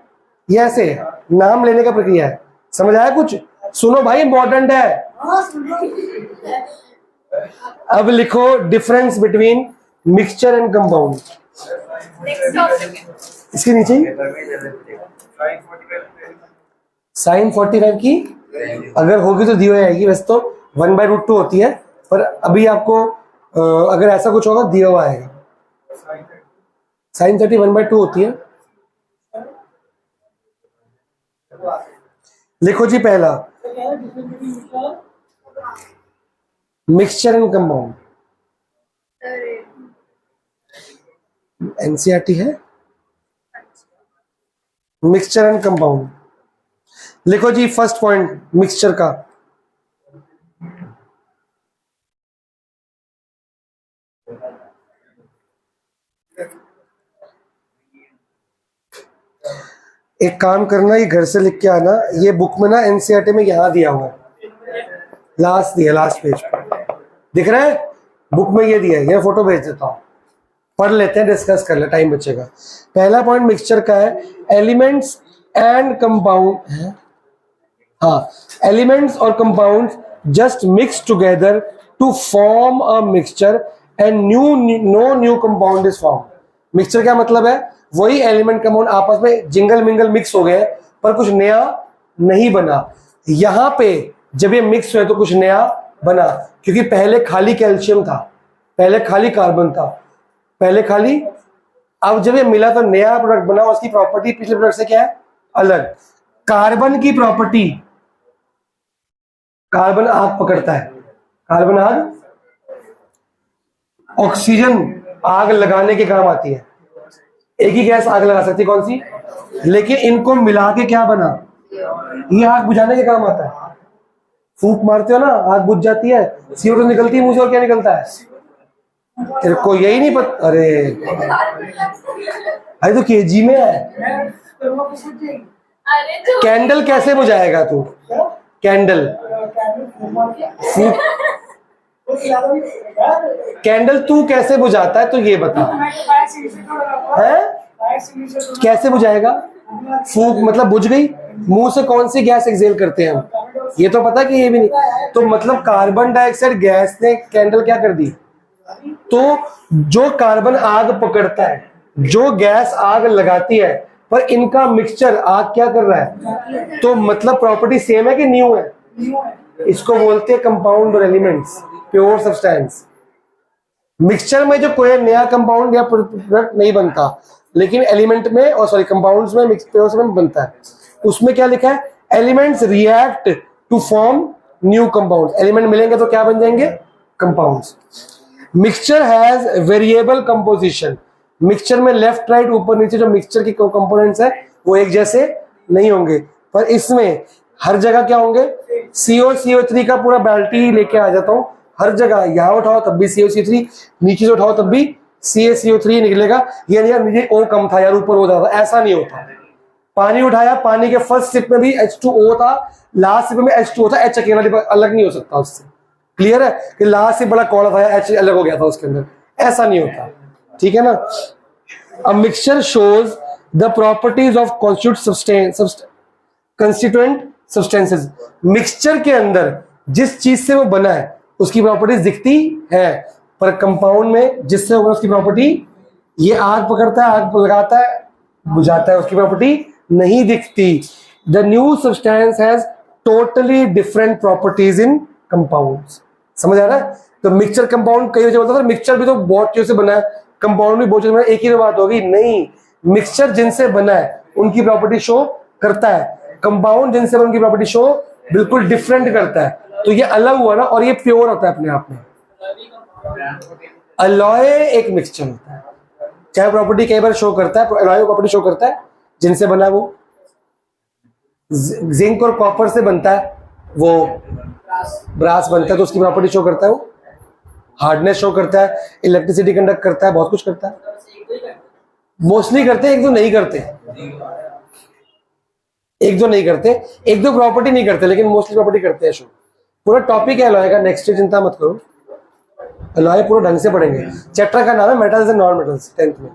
ये ऐसे नाम लेने का प्रक्रिया है। समझ आया कुछ? सुनो भाई, इंपॉर्टेंट है। अब लिखो difference between mixture and compound. Next topic है। इसके नीचे साइन 45 की अगर होगी तो दी हो जाएगी। वैसे तो 1/√2 होती है, पर अभी आपको अगर ऐसा कुछ होगा दिया हुआ आएगा। साइन 30 1/2 होती है। लिखो जी पहला, मिक्सचर एंड कंपाउंड। NCERT है, मिक्सचर एंड कंपाउंड। लिखो जी फर्स्ट पॉइंट मिक्सचर का। एक काम करना, ये घर से लिख के आना, ये बुक में ना एनसीईआरटी में यहां दिया हुआ है, लास्ट दिया, लास्ट पेज पर दिख रहा है, बुक में ये दिया है, ये फोटो भेज देता हूं, पढ़ लेते हैं, डिस्कस कर ले, टाइम बचेगा। पहला पॉइंट मिक्सचर का है, एलिमेंट्स एंड कंपाउंड है, हाँ, एलिमेंट्स और compound just mix together to form a mixture and no new compound is form. Mixture क्या मतलब है, वही एलिमेंट कंपाउंड आपस में जिंगल मिंगल मिक्स हो गए पर कुछ नया नहीं बना। यहां पे जब ये मिक्स हुए तो कुछ नया बना, क्योंकि पहले खाली कैल्शियम था, पहले खाली कार्बन था, पहले खाली, अब जब ये मिला तो नया प्रोडक्ट बना। उसकी प्रॉपर्टी पिछले प्रोडक्ट से क्या है, अलग। कार्बन की प्रॉपर्टी, कार्बन आग पकड़ता है, कार्बन आग, ऑक्सीजन आग लगाने के काम आती है, एक ही गैस आग लगा सकती है, कौन सी, लेकिन इनको मिला के क्या बना, ये आग बुझाने के काम आता है। फूंक मारते हो ना, आग बुझ जाती है, CO2 निकलती है मुंह से, और क्या निकलता है, तेरे को यही नहीं पता, अरे तो केजी में है। कैंडल कैसे बुझाएगा तू, कैंडल कैंडल तू कैसे बुझाता है, तो ये बता है, कैसे बुझाएगा, फूंक मतलब बुझ गई, मुंह से कौन सी गैस एक्सेल करते हैं हम, ये तो पता कि ये भी नहीं, तो मतलब कार्बन डाइऑक्साइड गैस ने कैंडल क्या कर दी। तो जो कार्बन आग पकड़ता है, जो गैस आग लगाती है, पर इनका मिक्सचर आग क्या कर रहा है, तो मतलब प्रॉपर्टी सेम है कि न्यू है, इसको बोलते हैं कंपाउंड और एलिमेंट्स, प्योर सब्सटेंस। मिक्सचर में जो कोई नया कंपाउंड या प्रोडक्ट नहीं बनता, लेकिन एलिमेंट में और सॉरी कंपाउंड्स में प्योर में बनता है। उसमें क्या लिखा है, elements react to form new compound, element मिलेंगे तो क्या बन जाएंगे, compounds. Mixture has variable composition, mixture में लेफ्ट राइट ऊपर नीचे जो मिक्सचर के कंपोनेंट्स है वो एक जैसे नहीं होंगे, पर इसमें हर जगह क्या होंगे, CO3 का पूरा बाल्टी लेके आ जाता हूं, हर जगह यहां उठाओ तब भी CO3, नीचे से उठाओ तब भी CO3 निकलेगा। ये नहीं नीचे O कम था यार ऊपर हो जाता, ऐसा नहीं होता। पानी उठाया, पानी के फर्स्ट सिप में भी H2O था, लास्ट सिप में H2O था, H अकेला अलग नहीं हो सकता उससे, क्लियर है कि लास्ट से बड़ा कौड़ा था, H अलग हो गया था उसके अंदर, ऐसा नहीं होता, ठीक है ना। A mixture shows the properties of constituent substances, mixture के अंदर जिस चीज से वो बना है उसकी प्रॉपर्टीज दिखती है, पर कंपाउंड में जिससे होगा उसकी प्रॉपर्टी, ये आग पकड़ता है, आग लगाता है, बुझाता है, उसकी प्रॉपर्टी नहीं दिखती। The new substance has totally different properties in compounds, समझ आ रहा है। तो मिक्सचर कंपाउंड कई वजह बोलता है, मिक्सचर भी तो बहुत चीजों से बना है, कंपाउंड भी बहुत चीजों से बना है, एक ही बात होगी, नहीं, मिक्सचर जिनसे बना है उनकी प्रॉपर्टी शो करता है, कंपाउंड जिनसे उनकी प्रॉपर्टी शो बिल्कुल डिफरेंट करता है। तो ये अलग हुआ ना, और ये प्योर होता है अपने आप में। अलॉय एक मिक्सचर होता है, चाहे प्रॉपर्टी कई बार शो करता है, अलॉय प्रॉपर्टी शो करता है जिनसे बना है, वो जिंक और कॉपर से बनता है, वो ब्रास बनता है तो उसकी प्रॉपर्टी शो करता है, वो हार्डनेस शो करता है, इलेक्ट्रिसिटी कंडक्ट करता है, बहुत कुछ करता है। मोस्टली करते हैं, एक दो नहीं करते, एक दो नहीं करते, एक दो प्रॉपर्टी नहीं करते, लेकिन मोस्टली प्रॉपर्टी करते हैं शो। पूरा टॉपिक है अलॉय का, नेक्स्ट चिंता मत करो, अलॉय पूरा ढंग से पढ़ेंगे। चैप्टर का नाम है metals and non metals, 10th में।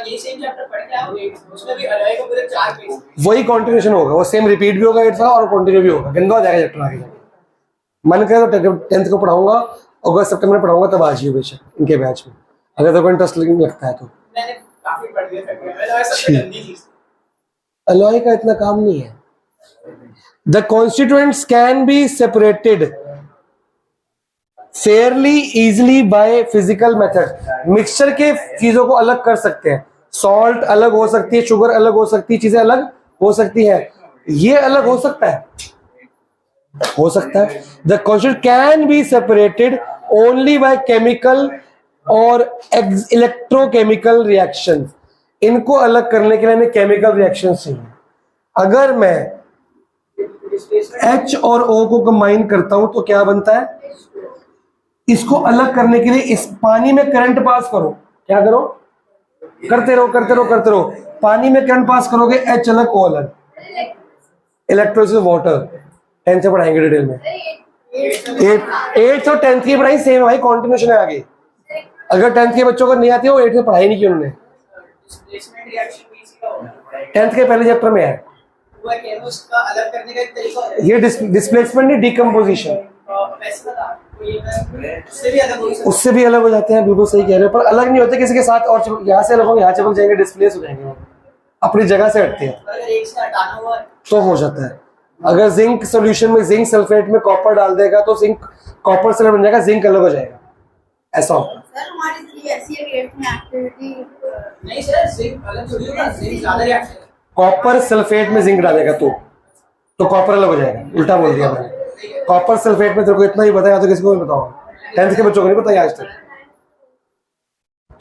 ये सेम चैप्टर पढ़ के आओगे, उसमें भी अलॉय का पूरे 4 पेज, वही कंटिन्यूएशन होगा, वो सेम रिपीट भी होगा 8th का और कंटिन्यू भी होगा, गंदा हो जाएगा चैप्टर आगे जाके। मन करे तो 10th को पढ़ाऊंगा, अगस्त सितंबर में पढ़ाऊंगा, तब आ जाइए बेशक इनके बैच में, अगर तो कोई इंटरेस्ट लगता है तो। मैंने काफी पढ़ लिया था, अलॉय सबसे गंदी चीज, अलॉय का इतना काम नहीं है। The constituents can be separated Fairlie easily by physical method, mixture के चीजों को अलग कर सकते हैं, सॉल्ट अलग हो सकती है, शुगर अलग हो सकती है, चीजें अलग हो सकती है, ये अलग हो सकता है, हो सकता है। The constituent can be separated only by chemical और इलेक्ट्रोकेमिकल रिएक्शन, इनको अलग करने के लिए हमें केमिकल रिएक्शन चाहिए। अगर मैं H और O को कंबाइन करता हूं तो क्या बनता है? इसको अलग करने के लिए इस पानी में करंट पास करो। क्या करो? करते रहो करते रहो करते रहो। पानी में करंट पास करोगे, H अलग O अलग, इलेक्ट्रोलिसिस वाटर। 10th से पढ़ाएंगे डिटेल में। 8th और 10th की पढ़ाई सेम है भाई, कॉन्टिन्यूशन है आगे। अगर 10th के बच्चों को नहीं आती है, वो 8th में पढ़ाई नहीं की उन्होंने। डिस्प्लेसमेंट रिएक्शन बीसी का होगा। 10th के पहले चैप्टर में है। वो है कि उसका अलग करने का एक तरीका होता है। ये डिस्प्लेसमेंट नहीं, डिकम्पोजिशन। वैसे बता, कोई उससे भी अलग हो सकता है। उससे भी अलग हो जाते हैं, बिल्कुल सही कह रहे हो, पर अलग नहीं होते किसी के साथ। और यहाँ से अलग हो, यहाँ चिपक जाएंगे, डिस्प्लेस हो जाएंगे, वो अपनी जगह से हटते हैं अगर एक से हटाना हुआ तो हो जाता है। अगर जिंक सॉल्यूशन में जिंक सल्फेट में कॉपर डाल देगा तो जिंक कॉपर सल्फेट बन जाएगा, जिंक अलग हो जाएगा, ऐसा होता है। सर हमारी CSE में एक्टिविटी नहीं सर, जिंक अलग थोड़ी होगा, जिंक ज्यादा रिएक्शन है। कॉपर सल्फेट में जिंक डालेगा तो कॉपर अलग हो जाएगा। उल्टा बोल दिया मैंने। कॉपर सल्फेट में तेरे को इतना ही पता है, तो किसी को नहीं बताओ। 10th के बच्चों को नहीं पता आज तक।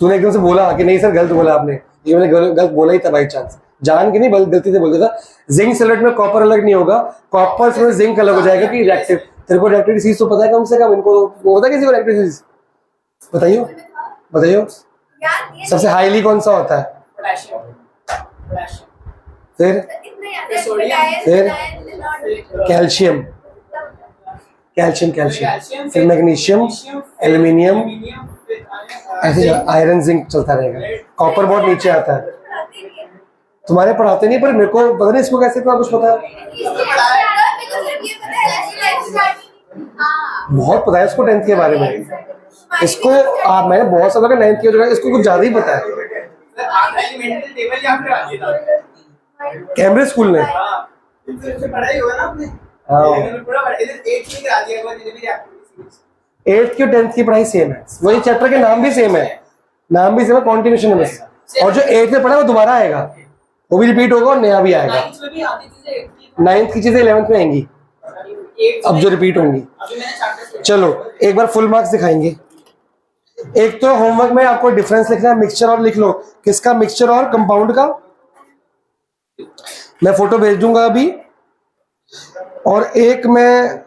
तूने एकदम से बोला कि नहीं सर गलत बोला आपने, ये मैंने गलत बोला ही था बाई चांस, जान के नहीं गलती से बोल दिया था। जिंक सल्फेट में कॉपर अलग नहीं होगा, कॉपर से जिंक अलग हो जाएगा। कि रिएक्टिव, तेरे को रिएक्टिव चीज तो पता है कम से कम, इनको वो पता है किसी को रिएक्टिव चीज? बताइयो बताइयो, सबसे हाईली कौन सा होता है? पोटेशियम, पोटेशियम, फिर फिर कैल्शियम, कैल्शियम कैल्शियम, फिर मैग्नीशियम, एल्यूमिनियम, ऐसे आयरन जिंक चलता रहेगा। कॉपर बहुत नीचे आता है। तुम्हारे पढ़ाते नहीं, पर मेरे को पता नहीं इसको कैसे इतना कुछ पता है। बहुत पता है इसको 10th के बारे में। इसको मैंने बहुत सालों का 9th की जगह इसको कुछ ज्यादा ही पता है। एलिमेंटल टेबल यहाँ पे आ गया था कैम्ब्रिज स्कूल में। हाँ, इससे पढ़ाई होगा ना आपने। हाँ। इधर पूरा पढ़ा, इधर 8th में करा दिया हुआ, जितने भी एक्टिविटीज। 8th की और 10th की पढ़ाई सेम है, वही चैप्टर के नाम भी सेम है, नाम भी सेम है, कॉन्टिन्यूशन है बस। और जो 8th में पढ़ा वो दोबारा आएगा, वो भी रिपीट होगा और नया भी आएगा। 9th में भी आती चीजें 8th की। 9th की चीजें 11th में आएंगी, अब जो रिपीट होंगी। अभी मैंने चैप्टर चलो एक बार फुल मार्क्स दिखाएंगे। एक तो होमवर्क में आपको डिफरेंस लिखना है, मिक्सचर और लिख लो। किसका? मिक्सचर और कंपाउंड का। मैं फोटो भेज दूंगा अभी। और एक मैं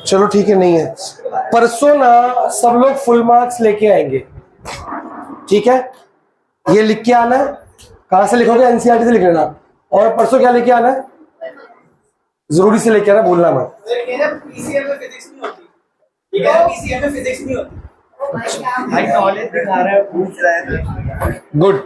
चलो ठीक है, नहीं है। परसों ना सब लोग फुल मार्क्स लेके आएंगे, ठीक है? ये लिख के आना है। कहां से लिखोगे? एनसीईआरटी से लिख लेना। और परसों क्या लेके आना है? जरूरी से लेके आना, भूलना मत। पीसीएम में फिजिक्स नहीं होती, ठीक है? पीसीएम में फिजिक्स नहीं होती। भाई नॉलेज दिखा रहा है, पूछ रहा है। गुड।